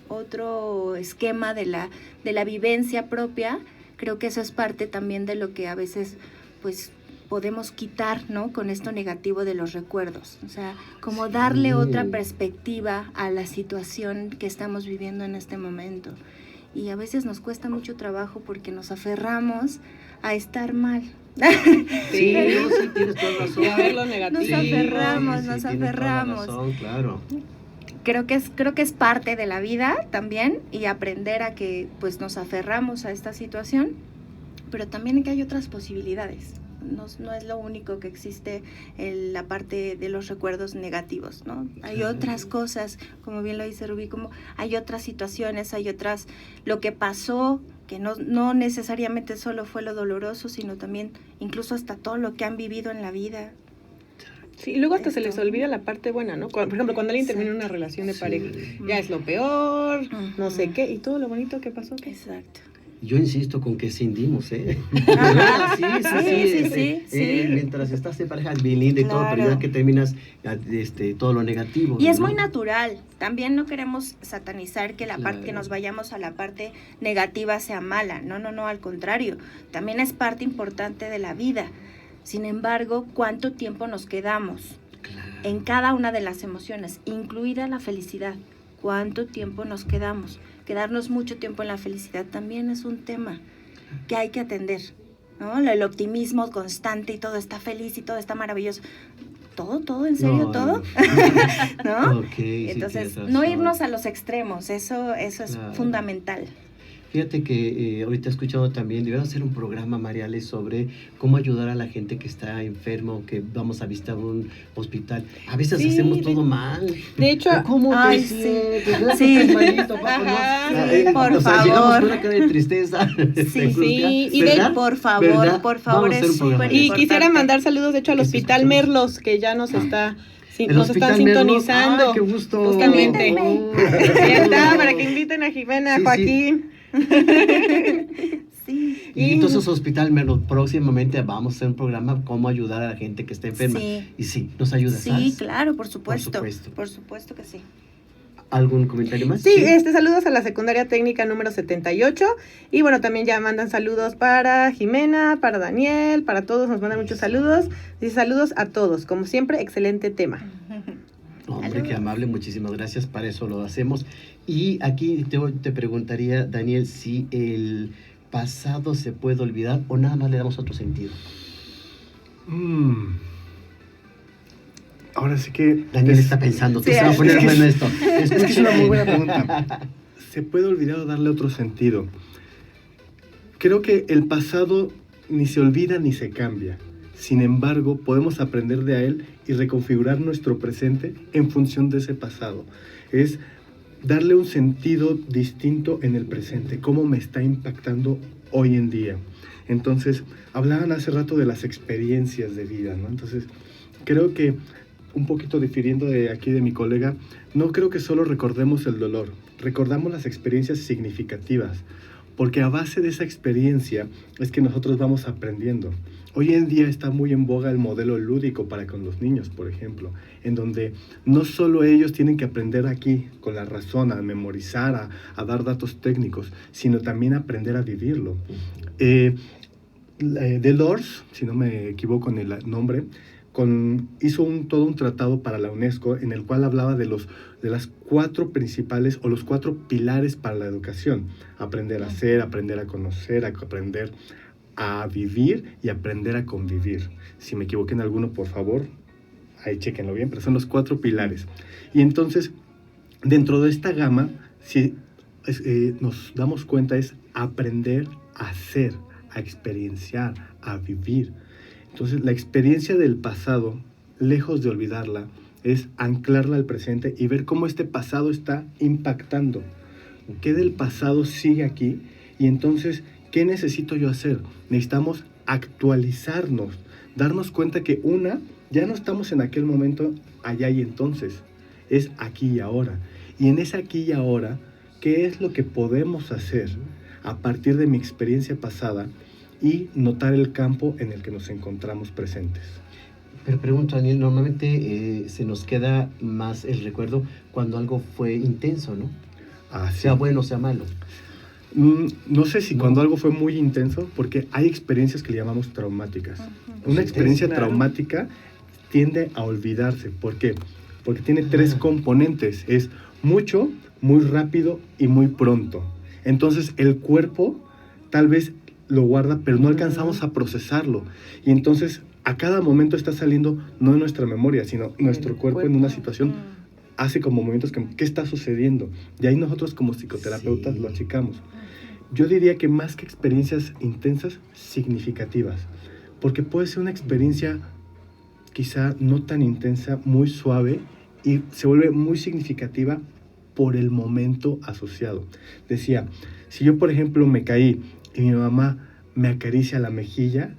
otro esquema de la vivencia propia. Creo que eso es parte también de lo que a veces pues podemos quitar, ¿no? Con esto negativo de los recuerdos, o sea, como darle otra perspectiva a la situación que estamos viviendo en este momento. Y a veces nos cuesta mucho trabajo porque nos aferramos a estar mal. Sí, tienes toda razón. A ver lo negativo. Nos aferramos. Razón, claro. Creo que es parte de la vida también, y aprender a que pues nos aferramos a esta situación, pero también que hay otras posibilidades. No es lo único que existe en la parte de los recuerdos negativos, ¿no? Hay otras cosas, como bien lo dice Rubí, como hay otras situaciones, lo que pasó, que no necesariamente solo fue lo doloroso, sino también incluso hasta todo lo que han vivido en la vida. Sí, y luego hasta se les olvida la parte buena, ¿no? Por ejemplo, cuando alguien termina una relación de pareja, ya es lo peor, no sé qué, y todo lo bonito que pasó. Exacto. Yo insisto con que cindimos, ¿eh? Sí. Mientras estás en pareja es bien linda y todo, pero ya que terminas todo lo negativo. Y es muy natural. También no queremos satanizar que que nos vayamos a la parte negativa sea mala. No, al contrario. También es parte importante de la vida. Sin embargo, ¿cuánto tiempo nos quedamos en cada una de las emociones, incluida la felicidad? ¿Cuánto tiempo nos quedamos? Quedarnos mucho tiempo en la felicidad también es un tema que hay que atender, ¿no? El optimismo constante y todo está feliz y todo está maravilloso. ¿Todo? ¿En serio? ¿Todo? ¿No? Okay, entonces, sí, no irnos a los extremos, eso es fundamental. Fíjate que ahorita he escuchado también, debemos hacer un programa, Mariales, sobre cómo ayudar a la gente que está enfermo, que vamos a visitar un hospital. A veces hacemos todo mal. De hecho, ¿cómo te sientes? Sí. Malito, por favor. Llegamos con una cara de tristeza. Sí. Y por favor, es súper Y quisiera mandar saludos, de hecho, al Hospital Merlos, que ya nos está... nos están sintonizando. ¡Ay, qué gusto! Justamente. Ya está, para que inviten a Jimena, Joaquín. Sí. Y entonces Hospital Merlos, próximamente vamos a hacer un programa cómo ayudar a la gente que está enferma. Sí. Y sí, nos ayuda, ¿sabes? Sí, claro, por supuesto que sí. ¿Algún comentario más? Sí, saludos a la secundaria técnica número 78. Y bueno, también ya mandan saludos para Jimena, para Daniel, para todos, nos mandan muchos saludos. Dice saludos a todos, como siempre, excelente tema. Hombre, qué amable, muchísimas gracias, para eso lo hacemos. Y aquí te preguntaría, Daniel, si el pasado se puede olvidar o nada más le damos otro sentido. Ahora sí que... Daniel está pensando, se va a poner bueno esto. Es que es una muy buena pregunta. ¿Se puede olvidar o darle otro sentido? Creo que el pasado ni se olvida ni se cambia. Sin embargo, podemos aprender de él y reconfigurar nuestro presente en función de ese pasado. Es darle un sentido distinto en el presente, cómo me está impactando hoy en día. Entonces, hablaban hace rato de las experiencias de vida, ¿no? Entonces, creo que, un poquito difiriendo de aquí de mi colega, no creo que solo recordemos el dolor, recordamos las experiencias significativas, porque a base de esa experiencia es que nosotros vamos aprendiendo. Hoy en día está muy en boga el modelo lúdico para con los niños, por ejemplo, en donde no solo ellos tienen que aprender aquí con la razón, a memorizar, a dar datos técnicos, sino también aprender a vivirlo. Delors, si no me equivoco en el nombre, hizo todo un tratado para la UNESCO en el cual hablaba de las 4 principales o los 4 pilares para la educación: aprender a ser, aprender a conocer, aprender a vivir y aprender a convivir. Si me equivoqué en alguno, por favor, ahí chéquenlo bien, pero son los 4 pilares. Y entonces, dentro de esta gama, si nos damos cuenta, es aprender a ser, a experienciar, a vivir. Entonces, la experiencia del pasado, lejos de olvidarla, es anclarla al presente y ver cómo este pasado está impactando. ¿Qué del pasado sigue aquí? Y entonces, ¿qué necesito yo hacer? Necesitamos actualizarnos, darnos cuenta que ya no estamos en aquel momento, allá y entonces, es aquí y ahora. Y en ese aquí y ahora, ¿qué es lo que podemos hacer a partir de mi experiencia pasada y notar el campo en el que nos encontramos presentes? Pero pregunto, Daniel, normalmente se nos queda más el recuerdo cuando algo fue intenso, ¿no? Sea bueno o sea malo. No sé si cuando algo fue muy intenso, porque hay experiencias que le llamamos traumáticas. Una experiencia traumática tiende a olvidarse. ¿Por qué? Porque tiene 3 componentes. Es mucho, muy rápido y muy pronto. Entonces el cuerpo tal vez lo guarda, pero no alcanzamos a procesarlo. Y entonces a cada momento está saliendo, no en nuestra memoria, sino nuestro cuerpo en una situación, hace como movimientos que, ¿qué está sucediendo? Y ahí nosotros como psicoterapeutas lo achicamos. Yo diría que más que experiencias intensas, significativas. Porque puede ser una experiencia quizá no tan intensa, muy suave, y se vuelve muy significativa por el momento asociado. Decía, si yo por ejemplo me caí y mi mamá me acaricia la mejilla,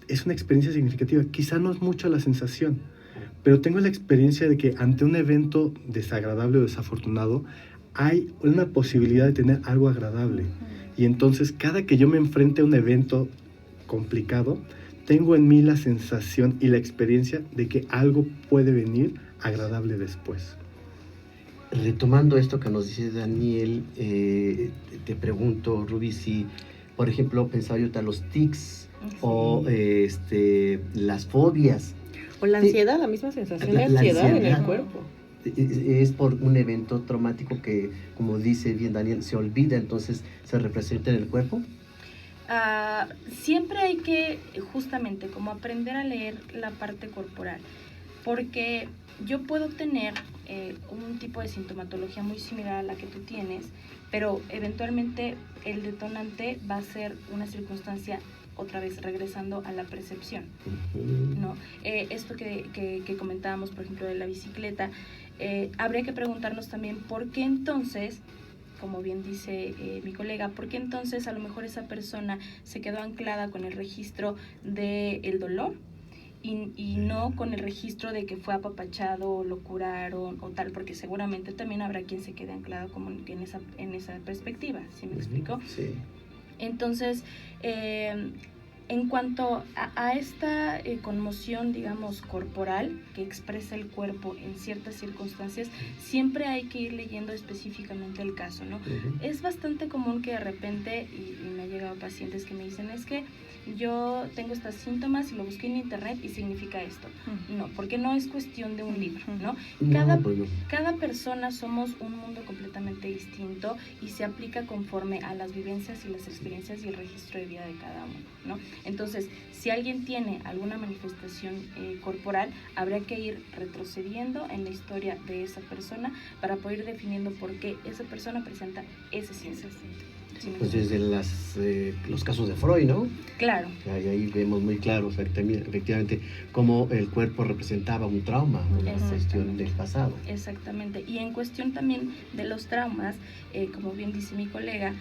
es una experiencia significativa. Quizá no es mucho la sensación, pero tengo la experiencia de que ante un evento desagradable o desafortunado, hay una posibilidad de tener algo agradable. Y entonces, cada que yo me enfrente a un evento complicado, tengo en mí la sensación y la experiencia de que algo puede venir agradable después. Retomando esto que nos dice Daniel, te pregunto, Ruby, si, por ejemplo, pensaba yo los tics o las fobias. O la ansiedad, la misma sensación de ansiedad en el cuerpo. Es por un evento traumático que, como dice bien Daniel, se olvida, entonces se representa en el cuerpo. Siempre hay que justamente como aprender a leer la parte corporal, porque yo puedo tener un tipo de sintomatología muy similar a la que tú tienes, pero eventualmente el detonante va a ser una circunstancia, otra vez regresando a la percepción, ¿no? Esto que comentábamos, por ejemplo, de la bicicleta, habría que preguntarnos también por qué entonces, como bien dice mi colega, por qué entonces a lo mejor esa persona se quedó anclada con el registro del dolor y no con el registro de que fue apapachado, lo curaron o tal, porque seguramente también habrá quien se quede anclado como en esa perspectiva, ¿sí me explico? Sí. Entonces, en cuanto a esta conmoción, digamos, corporal que expresa el cuerpo en ciertas circunstancias, siempre hay que ir leyendo específicamente el caso, ¿no? Es bastante común que de repente, y me han llegado pacientes que me dicen, es que yo tengo estos síntomas y lo busqué en internet y significa esto. No, porque no es cuestión de un libro, ¿no? Cada persona somos un mundo completamente distinto y se aplica conforme a las vivencias y las experiencias y el registro de vida de cada uno, ¿no? Entonces, si alguien tiene alguna manifestación corporal, habría que ir retrocediendo en la historia de esa persona para poder ir definiendo por qué esa persona presenta ese síntoma. Pues desde los casos de Freud, ¿no? Claro. Ahí vemos muy claro efectivamente cómo el cuerpo representaba un trauma, una cuestión del pasado. Exactamente. Y en cuestión también de los traumas, como bien dice mi colega,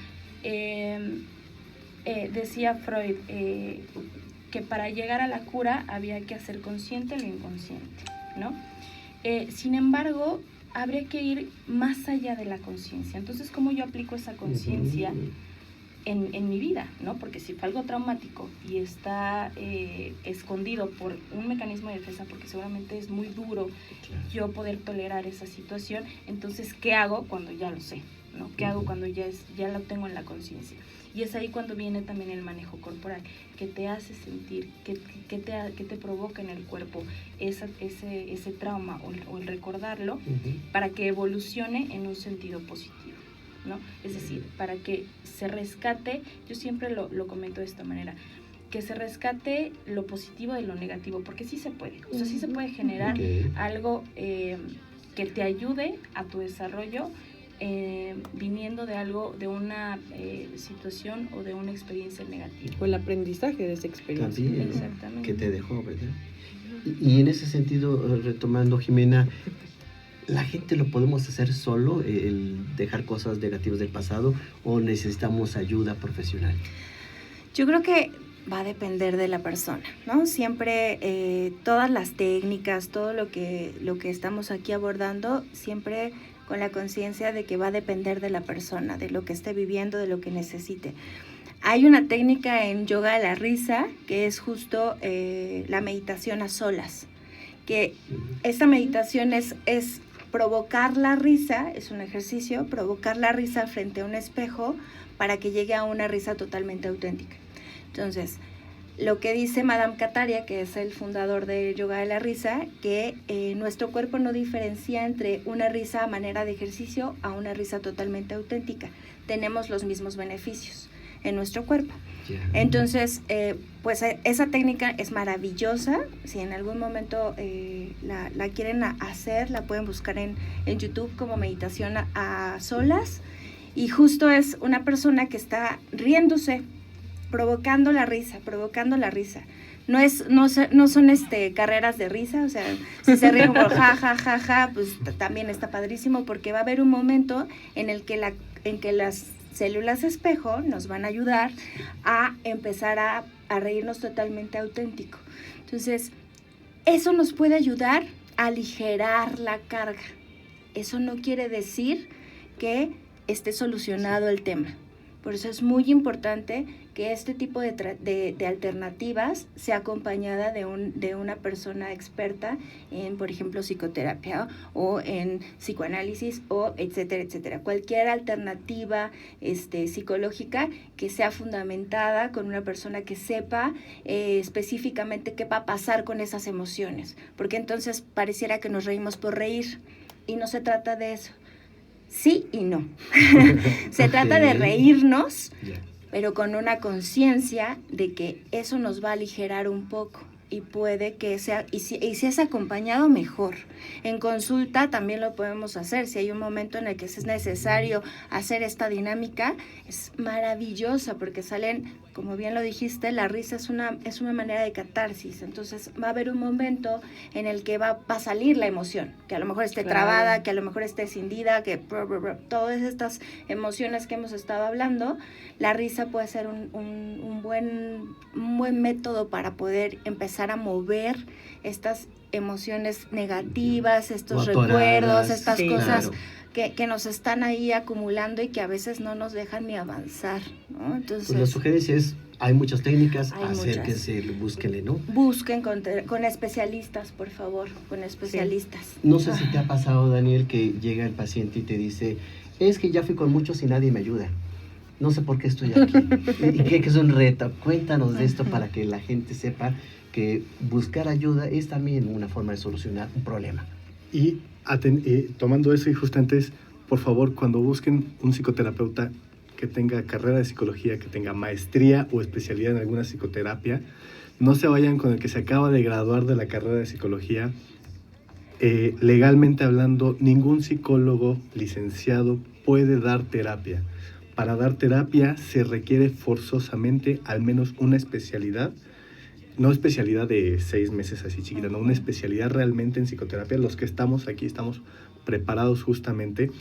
decía Freud que para llegar a la cura había que hacer consciente lo inconsciente, ¿no? Sin embargo, habría que ir más allá de la conciencia. Entonces, ¿cómo yo aplico esa conciencia en mi vida, ¿no? Porque si fue algo traumático y está escondido por un mecanismo de defensa, porque seguramente es muy duro yo poder tolerar esa situación, entonces, ¿qué hago cuando ya lo sé? ¿No? ¿Qué hago cuando ya lo tengo en la conciencia? Y es ahí cuando viene también el manejo corporal, que te hace sentir, que te provoca en el cuerpo ese trauma o el recordarlo, para que evolucione en un sentido positivo, ¿no? Es decir, para que se rescate, yo siempre lo comento de esta manera, que se rescate lo positivo de lo negativo, porque sí se puede, o sea, sí se puede generar algo que te ayude a tu desarrollo, viniendo de una situación o de una experiencia negativa. O el aprendizaje de esa experiencia. También, ¿no? Exactamente. Que te dejó, ¿verdad? Y en ese sentido, retomando, Jimena, ¿la gente lo podemos hacer solo, el dejar cosas negativas del pasado, o necesitamos ayuda profesional? Yo creo que va a depender de la persona, ¿no? Siempre todas las técnicas, todo lo que estamos aquí abordando, siempre con la conciencia de que va a depender de la persona, de lo que esté viviendo, de lo que necesite. Hay una técnica en yoga de la risa que es justo la meditación a solas, que esta meditación es provocar la risa, es un ejercicio, provocar la risa frente a un espejo para que llegue a una risa totalmente auténtica. Entonces, lo que dice Madame Kataria, que es el fundador de Yoga de la Risa, que nuestro cuerpo no diferencia entre una risa a manera de ejercicio a una risa totalmente auténtica. Tenemos los mismos beneficios en nuestro cuerpo. Entonces, pues esa técnica es maravillosa. Si en algún momento la quieren hacer, la pueden buscar en YouTube como meditación a solas. Y justo es una persona que está riéndose, provocando la risa. No son carreras de risa, o sea, si se ríen como ja, ja, ja, ja, pues también está padrísimo, porque va a haber un momento en el que las células espejo nos van a ayudar a empezar a reírnos totalmente auténtico. Entonces, eso nos puede ayudar a aligerar la carga. Eso no quiere decir que esté solucionado el tema. Por eso es muy importante que este tipo de alternativas sea acompañada de una persona experta en, por ejemplo, psicoterapia o en psicoanálisis o etcétera, etcétera. Cualquier alternativa psicológica que sea fundamentada con una persona que sepa específicamente qué va a pasar con esas emociones. Porque entonces pareciera que nos reímos por reír y no se trata de eso. Sí y no. Se trata de reírnos, pero con una conciencia de que eso nos va a aligerar un poco y puede que sea, y si es acompañado, mejor. En consulta también lo podemos hacer. Si hay un momento en el que es necesario hacer esta dinámica, es maravillosa porque salen, como bien lo dijiste, la risa es una manera de catarsis. Entonces va a haber un momento en el que va a salir la emoción, que a lo mejor esté trabada, que a lo mejor esté escindida, que todas estas emociones que hemos estado hablando. La risa puede ser un buen método para poder empezar a mover estas emociones negativas, estos recuerdos, estas cosas que nos están ahí acumulando y que a veces no nos dejan ni avanzar, ¿no? Entonces, pues la sugerencia es, hay muchas técnicas, acérquense, búsquenle, ¿no? Busquen con especialistas, por favor, con especialistas. Sí. No sé si te ha pasado, Daniel, que llega el paciente y te dice, es que ya fui con muchos y nadie me ayuda. No sé por qué estoy aquí. Y que es un reto. Cuéntanos de esto para que la gente sepa que buscar ayuda es también una forma de solucionar un problema. Y tomando eso y justo antes, por favor, cuando busquen un psicoterapeuta que tenga carrera de psicología, que tenga maestría o especialidad en alguna psicoterapia, no se vayan con el que se acaba de graduar de la carrera de psicología. Legalmente hablando, ningún psicólogo licenciado puede dar terapia. Para dar terapia se requiere forzosamente al menos una especialidad, no especialidad de 6 meses así chiquita, no, una especialidad realmente en psicoterapia. Los que estamos aquí estamos preparados justamente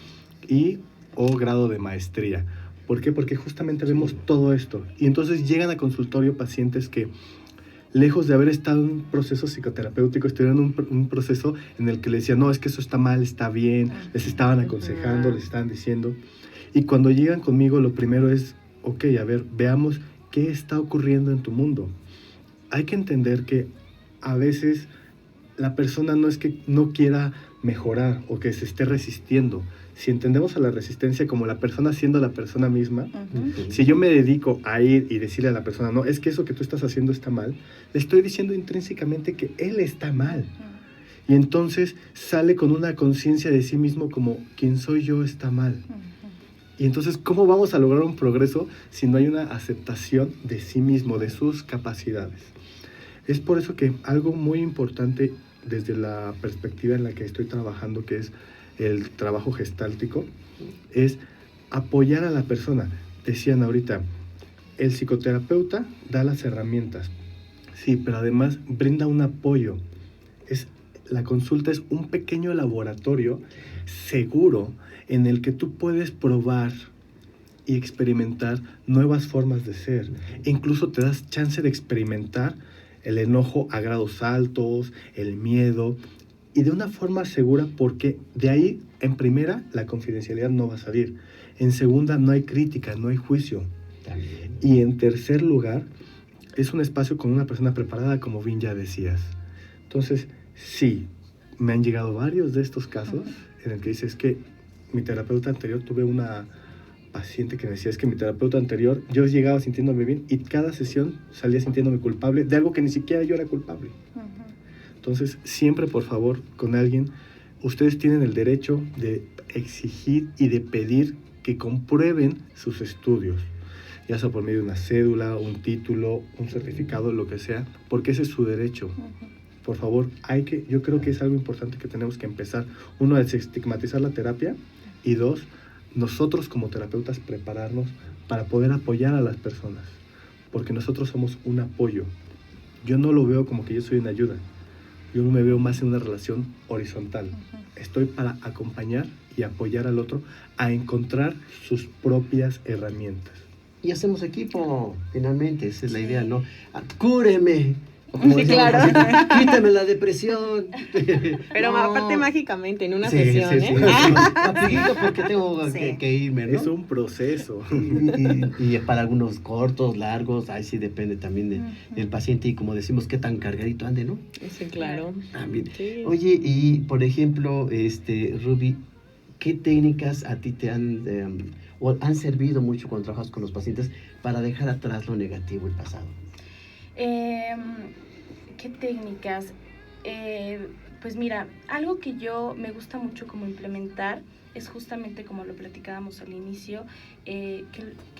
o grado de maestría. ¿Por qué? Porque justamente vemos todo esto. Y entonces llegan a consultorio pacientes que, lejos de haber estado en un proceso psicoterapéutico, estuvieron en un proceso en el que les decían, no, es que eso está mal, está bien, les estaban aconsejando, les estaban diciendo. Y cuando llegan conmigo, lo primero es ok, a ver, veamos qué está ocurriendo en tu mundo. Hay que entender que a veces la persona no es que no quiera mejorar o que se esté resistiendo. Si entendemos a la resistencia como la persona siendo la persona misma, si yo me dedico a ir y decirle a la persona, no, es que eso que tú estás haciendo está mal, le estoy diciendo intrínsecamente que él está mal. Y entonces sale con una conciencia de sí mismo como, quien soy yo está mal. Y entonces, ¿cómo vamos a lograr un progreso si no hay una aceptación de sí mismo, de sus capacidades? Es por eso que algo muy importante desde la perspectiva en la que estoy trabajando, que es el trabajo gestáltico, es apoyar a la persona. Decían ahorita, el psicoterapeuta da las herramientas, sí, pero además brinda un apoyo. La consulta es un pequeño laboratorio seguro en el que tú puedes probar y experimentar nuevas formas de ser. E incluso te das chance de experimentar el enojo a grados altos, el miedo, y de una forma segura, porque de ahí, en primera, la confidencialidad no va a salir. En segunda, no hay crítica, no hay juicio. Y en tercer lugar, es un espacio con una persona preparada, como bien ya decías. Entonces, sí, me han llegado varios de estos casos en el que dices que mi terapeuta anterior, tuve una paciente que me decía, es que mi terapeuta anterior, yo llegaba sintiéndome bien y cada sesión salía sintiéndome culpable de algo que ni siquiera yo era culpable. Entonces, siempre, por favor, con alguien, ustedes tienen el derecho de exigir y de pedir que comprueben sus estudios, ya sea por medio de una cédula, un título, un certificado, lo que sea, porque ese es su derecho. Por favor, yo creo que es algo importante que tenemos que empezar. Uno, es estigmatizar la terapia, y dos, nosotros como terapeutas prepararnos para poder apoyar a las personas, porque nosotros somos un apoyo. Yo no lo veo como que yo soy una ayuda, yo me veo más en una relación horizontal. Estoy para acompañar y apoyar al otro a encontrar sus propias herramientas. Y hacemos equipo, finalmente, esa es la idea, ¿no? ¡Cúreme! Sí, claro. Quítame la depresión. Pero no. Aparte mágicamente, en una sí, sesión, sí, ¿eh? Rapidito porque tengo que irme, ¿no? Es un proceso. Y para algunos cortos, largos, ahí sí depende también del paciente y, como decimos, qué tan cargadito ande, ¿no? Sí, claro. También. Sí. Oye, y por ejemplo, Ruby, ¿qué técnicas a ti te o han servido mucho cuando trabajas con los pacientes para dejar atrás lo negativo, el pasado? ¿Qué técnicas? Pues mira, algo que yo me gusta mucho como implementar es justamente como lo platicábamos al inicio, que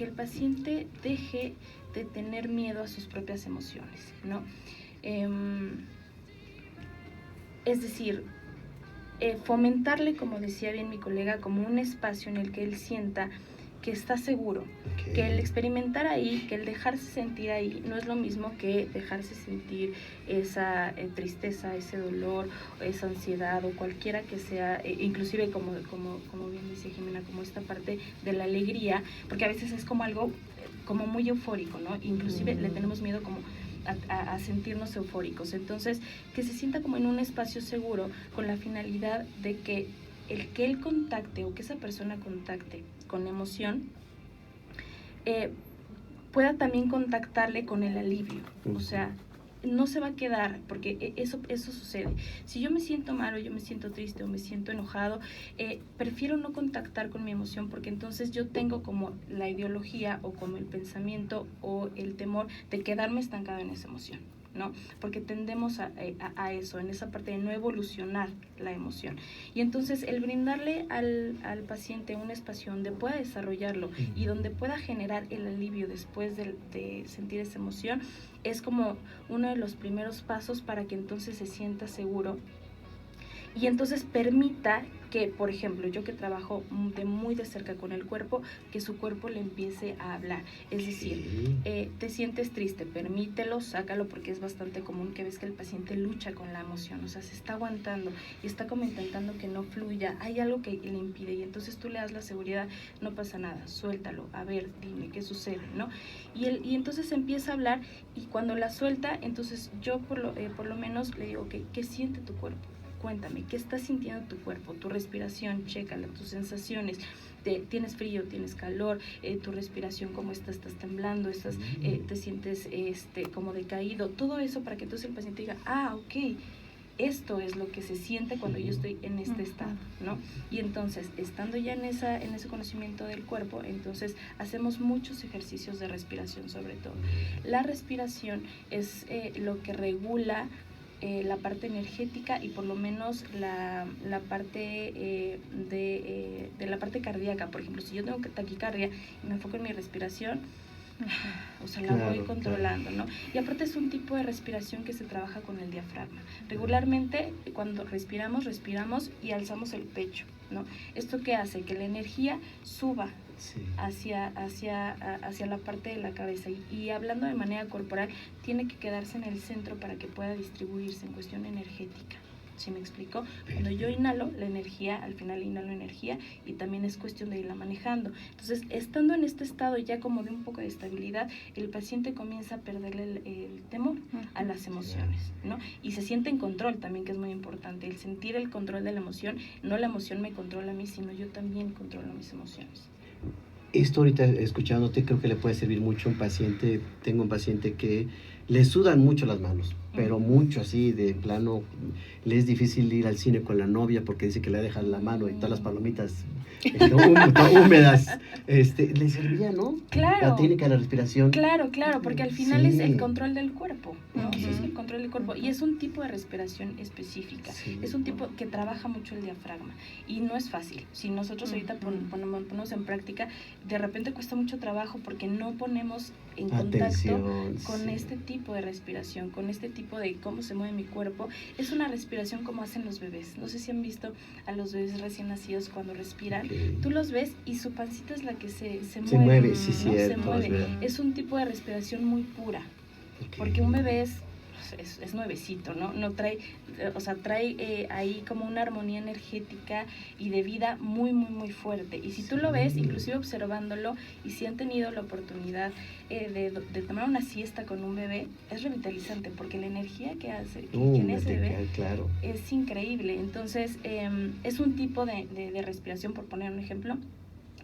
el paciente deje de tener miedo a sus propias emociones, ¿no? Es decir, fomentarle, como decía bien mi colega, como un espacio en el que él sienta que está seguro, que el experimentar ahí, que el dejarse sentir ahí, no es lo mismo que dejarse sentir esa tristeza, ese dolor, esa ansiedad o cualquiera que sea, inclusive como bien decía Jimena, como esta parte de la alegría, porque a veces es como algo como muy eufórico, ¿no? Inclusive le tenemos miedo como a sentirnos eufóricos. Entonces, que se sienta como en un espacio seguro con la finalidad de que él contacte o que esa persona contacte con emoción, pueda también contactarle con el alivio. O sea, no se va a quedar, porque eso sucede. Si yo me siento mal o yo me siento triste o me siento enojado, prefiero no contactar con mi emoción, porque entonces yo tengo como la ideología o como el pensamiento o el temor de quedarme estancado en esa emoción, ¿no? Porque tendemos a eso, en esa parte de no evolucionar la emoción. Y entonces el brindarle al paciente un espacio donde pueda desarrollarlo y donde pueda generar el alivio después de sentir esa emoción, es como uno de los primeros pasos para que entonces se sienta seguro y entonces permita que, por ejemplo, yo que trabajo muy de cerca con el cuerpo, que su cuerpo le empiece a hablar. Es decir, te sientes triste, permítelo, sácalo, porque es bastante común que ves que el paciente lucha con la emoción, o sea, se está aguantando y está como intentando que no fluya, hay algo que le impide, y entonces tú le das la seguridad, no pasa nada, suéltalo, a ver, dime, ¿qué sucede?, ¿no? Y entonces empieza a hablar, y cuando la suelta, entonces yo por lo menos le digo, ¿qué siente tu cuerpo? cuéntame, ¿qué está sintiendo tu cuerpo? Tu respiración, chécala, tus sensaciones. ¿Tienes frío, tienes calor? ¿Tu respiración cómo está? ¿Estás temblando? ¿Te sientes como decaído? Todo eso para que entonces el paciente diga, ok, esto es lo que se siente cuando yo estoy en este estado, ¿no? Y entonces, estando ya en ese conocimiento del cuerpo, entonces hacemos muchos ejercicios de respiración sobre todo. La respiración es lo que regula la parte energética y por lo menos la parte de la parte cardíaca. Por ejemplo, si yo tengo taquicardia y me enfoco en mi respiración, o sea, la voy controlando, ¿no? Y aparte es un tipo de respiración que se trabaja con el diafragma. Regularmente cuando respiramos y alzamos el pecho, ¿no? ¿Esto qué hace? Que la energía suba hacia la parte de la cabeza y hablando de manera corporal, tiene que quedarse en el centro para que pueda distribuirse en cuestión energética. ¿Sí me explico? Cuando yo inhalo la energía, al final inhalo energía y también es cuestión de irla manejando. Entonces, estando en este estado ya como de un poco de estabilidad, el paciente comienza a perderle el temor a las emociones, ¿no? Y se siente en control también, que es muy importante. El sentir el control de la emoción, no la emoción me controla a mí, sino yo también controlo mis emociones. Esto ahorita escuchándote creo que le puede servir mucho a un paciente. Tengo un paciente que le sudan mucho las manos, pero mucho así, de plano, le es difícil ir al cine con la novia porque dice que le dejan la mano y todas las palomitas húmedas. ¿Le servía, no? Claro. La técnica de la respiración. Claro, porque al final es el control del cuerpo, ¿no? Okay. Es el control del cuerpo y es un tipo de respiración específica. Es un tipo que trabaja mucho el diafragma y no es fácil. Si nosotros ahorita ponemos en práctica, de repente cuesta mucho trabajo porque no ponemos en contacto con este tipo de respiración, con este tipo de cómo se mueve mi cuerpo. Es una respiración como hacen los bebés. No sé si han visto a los bebés recién nacidos cuando respiran. Tú los ves y su pancita es la que se mueve. ¿No? Se mueve. Es un tipo de respiración muy pura. Porque un bebé es nuevecito, ¿no? No trae, o sea, trae ahí como una armonía energética y de vida muy, muy, muy fuerte. Y si tú lo ves, inclusive observándolo, y si han tenido la oportunidad de tomar una siesta con un bebé, es revitalizante, porque la energía que hace en ese bebé es increíble. Entonces, es un tipo de respiración, por poner un ejemplo,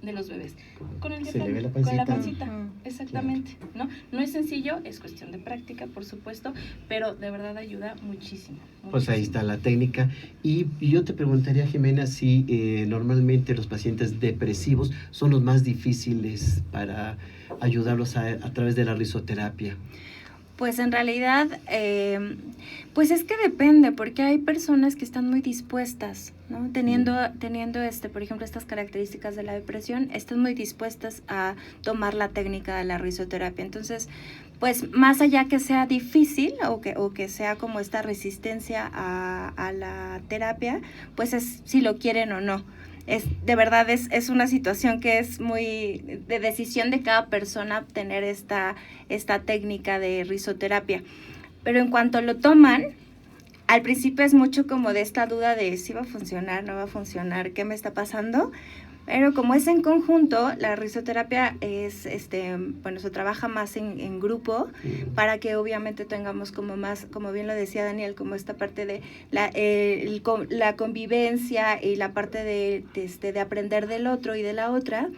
de los bebés, con el diafragma, con la pancita, exactamente, ¿no? No es sencillo, es cuestión de práctica, por supuesto, pero de verdad ayuda muchísimo. Pues ahí está la técnica. Y yo te preguntaría, Jimena, si normalmente los pacientes depresivos son los más difíciles para ayudarlos a través de la risoterapia. Pues en realidad, pues es que depende, porque hay personas que están muy dispuestas, ¿no? Teniendo por ejemplo, estas características de la depresión, están muy dispuestas a tomar la técnica de la risoterapia. Entonces, pues más allá que sea difícil o que sea como esta resistencia a la terapia, pues es si lo quieren o no. De verdad es una situación que es muy de decisión de cada persona tener esta técnica de risoterapia. Pero en cuanto lo toman, al principio es mucho como de esta duda de si va a funcionar, no va a funcionar, qué me está pasando. Pero como es en conjunto, la risoterapia es, se trabaja más en grupo para que obviamente tengamos como más, como bien lo decía Daniel, como esta parte de la convivencia y la parte de aprender del otro y de la otra.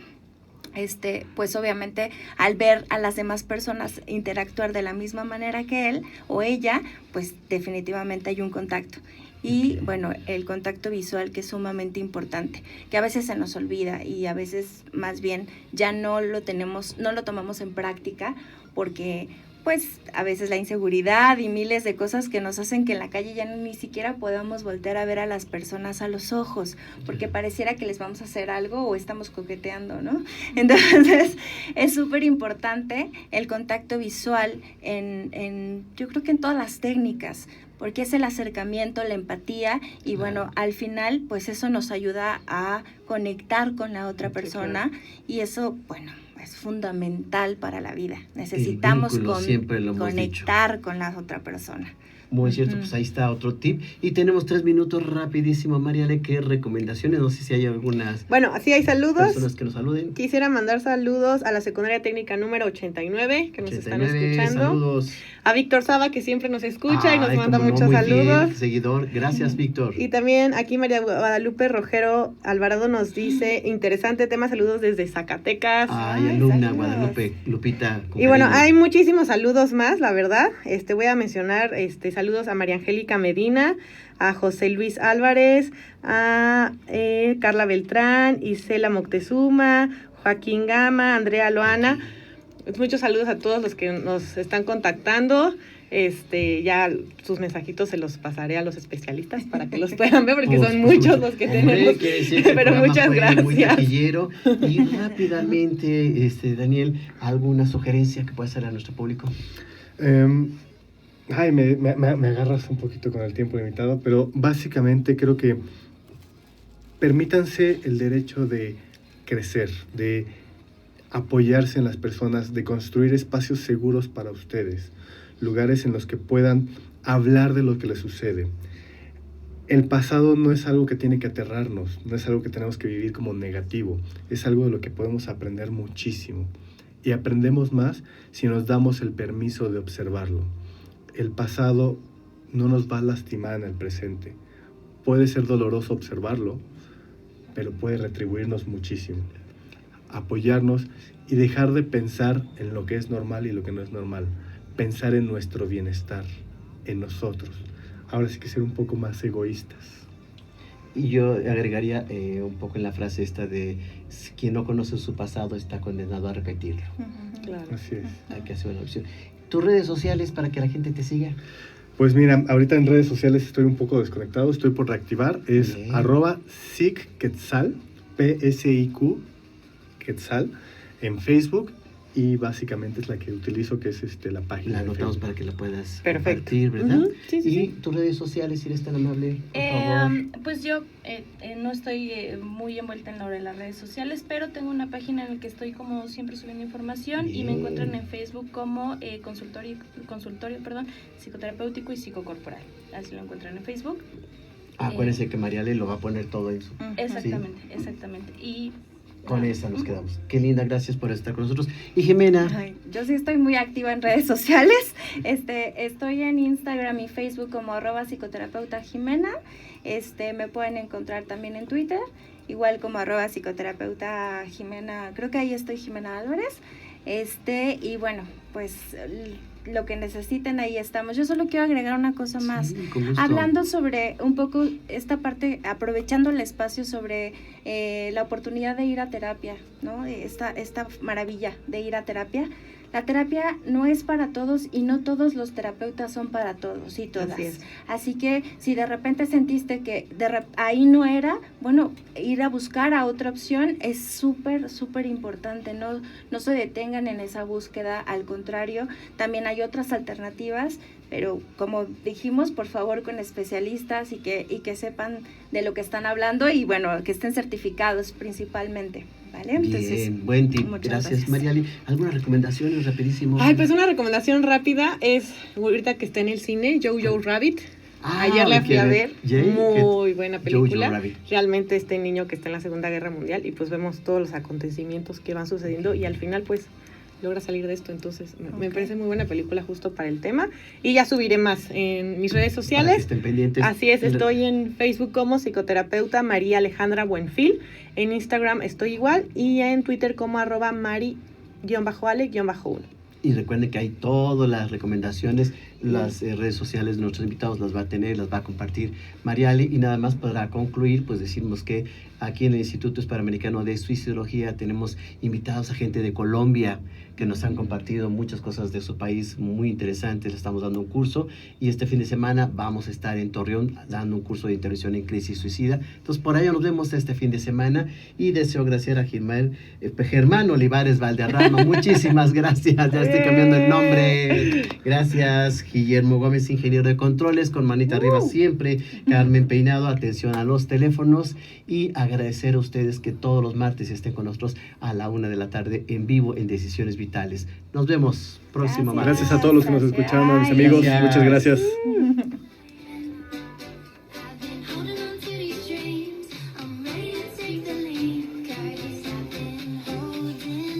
Pues obviamente al ver a las demás personas interactuar de la misma manera que él o ella, pues definitivamente hay un contacto. Y bueno, el contacto visual, que es sumamente importante, que a veces se nos olvida y a veces más bien ya no lo tomamos en práctica porque pues a veces la inseguridad y miles de cosas que nos hacen que en la calle ya ni siquiera podamos voltear a ver a las personas a los ojos, porque pareciera que les vamos a hacer algo o estamos coqueteando, ¿no? Entonces es súper importante el contacto visual yo creo que en todas las técnicas, porque es el acercamiento, la empatía y bueno, al final pues eso nos ayuda a conectar con la otra persona y eso, bueno, es fundamental para la vida. Necesitamos conectar con la otra persona. Muy cierto, pues ahí está otro tip. Y tenemos 3 minutos rapidísimo, Mariale, ¿qué recomendaciones? No sé si hay algunas... Bueno, así hay saludos. Personas que nos saluden. Quisiera mandar saludos a la secundaria técnica número 89, que nos están escuchando. Saludos. A Víctor Saba, que siempre nos escucha y nos manda muchos muy saludos. Bien, seguidor, gracias, Víctor. Y también aquí María Guadalupe Rojero Alvarado nos dice, interesante tema, saludos desde Zacatecas. Ay, alumna saludos. Guadalupe, Lupita. Y bueno, hay muchísimos saludos más, la verdad. Voy a mencionar saludos a María Angélica Medina, a José Luis Álvarez, a Carla Beltrán, Isela Moctezuma, Joaquín Gama, Andrea Loana. Muchos saludos a todos los que nos están contactando. Ya sus mensajitos se los pasaré a los especialistas para que los puedan ver, porque son muchos los que tenemos. Pero muchas gracias. Muy taquillero. Y rápidamente, Daniel, ¿alguna sugerencia que pueda hacer a nuestro público? Me agarras un poquito con el tiempo limitado, pero básicamente creo que permítanse el derecho de crecer, de apoyarse en las personas, de construir espacios seguros para ustedes, lugares en los que puedan hablar de lo que les sucede. El pasado no es algo que tiene que aterrarnos, no es algo que tenemos que vivir como negativo, es algo de lo que podemos aprender muchísimo. Y aprendemos más si nos damos el permiso de observarlo. El pasado no nos va a lastimar en el presente. Puede ser doloroso observarlo, pero puede retribuirnos muchísimo. Apoyarnos y dejar de pensar en lo que es normal y lo que no es normal. Pensar en nuestro bienestar, en nosotros. Ahora sí que ser un poco más egoístas. Y yo agregaría un poco en la frase esta de quien no conoce su pasado está condenado a repetirlo. Claro. Así es. Hay que hacer una opción. ¿Tus redes sociales para que la gente te siga? Pues mira, ahorita en redes sociales estoy un poco desconectado, estoy por reactivar. Es @SIC_Quetzal, PSIQ Quetzal, en Facebook. Y básicamente es la que utilizo, que es la página. La anotamos para que la puedas Perfecto. compartir, ¿verdad? Sí, ¿Y tus redes sociales, si eres tan amable, por favor? Pues yo no estoy muy envuelta en lo de las redes sociales, pero tengo una página en la que estoy como siempre subiendo información. Bien. Y me encuentran en Facebook como consultorio psicoterapéutico y psicocorporal. Así lo encuentran en Facebook. Acuérdense que Mariale lo va a poner todo en su... Exactamente, exactamente. Y con esa nos quedamos. Qué linda, gracias por estar con nosotros. Y Jimena. Ay, yo sí estoy muy activa en redes sociales. Estoy en Instagram y Facebook como @psicoterapeuta Jimena. Me pueden encontrar también en Twitter, igual como @psicoterapeuta Jimena. Creo que ahí estoy, Jimena Álvarez. Y bueno, pues lo que necesiten, ahí estamos. Yo solo quiero agregar una cosa más. Hablando sobre un poco esta parte, aprovechando el espacio sobre la oportunidad de ir a terapia, ¿no? Esta maravilla de ir a terapia. La terapia no es para todos y no todos los terapeutas son para todos y todas. Así que si de repente sentiste que ahí no era, bueno, ir a buscar a otra opción es súper, súper importante. No se detengan en esa búsqueda, al contrario, también hay otras alternativas, pero como dijimos, por favor con especialistas y que sepan de lo que están hablando y bueno, que estén certificados principalmente. ¿Vale? Entonces, bien, buen tip. Gracias, Mariali. ¿Alguna recomendación rapidísimo? Pues una recomendación rápida es, ahorita que está en el cine, Jojo Rabbit. Ayer la fui a ver, muy buena película. Realmente este niño que está en la Segunda Guerra Mundial y pues vemos todos los acontecimientos que van sucediendo y al final pues logra salir de esto, entonces me parece muy buena película justo para el tema y ya subiré más en mis redes sociales. Para que estén pendientes. Así es, estoy en Facebook como psicoterapeuta María Alejandra Buenfil, en Instagram estoy igual y en Twitter como @mari_ale_1. Y recuerden que hay todas las recomendaciones, las redes sociales de nuestros invitados las va a tener, las va a compartir Mariale. Y nada más para concluir, pues decimos que aquí en el Instituto Hispanoamericano de Suicidología tenemos invitados a gente de Colombia que nos han compartido muchas cosas de su país muy interesantes. Le estamos dando un curso y este fin de semana vamos a estar en Torreón dando un curso de intervención en crisis suicida. Entonces por allá nos vemos este fin de semana y deseo agradecer a Germán Olivares Valderrama. Muchísimas gracias, ya estoy cambiando el nombre. Gracias, Guillermo Gómez, ingeniero de controles, con manita arriba siempre. Carmen Peinado, atención a los teléfonos y agradecer a ustedes que todos los martes estén con nosotros a la 1 de la tarde en vivo en Decisiones Vitales. Nos vemos próximo martes. Gracias a todos los que nos escucharon, mis amigos. Muchas gracias.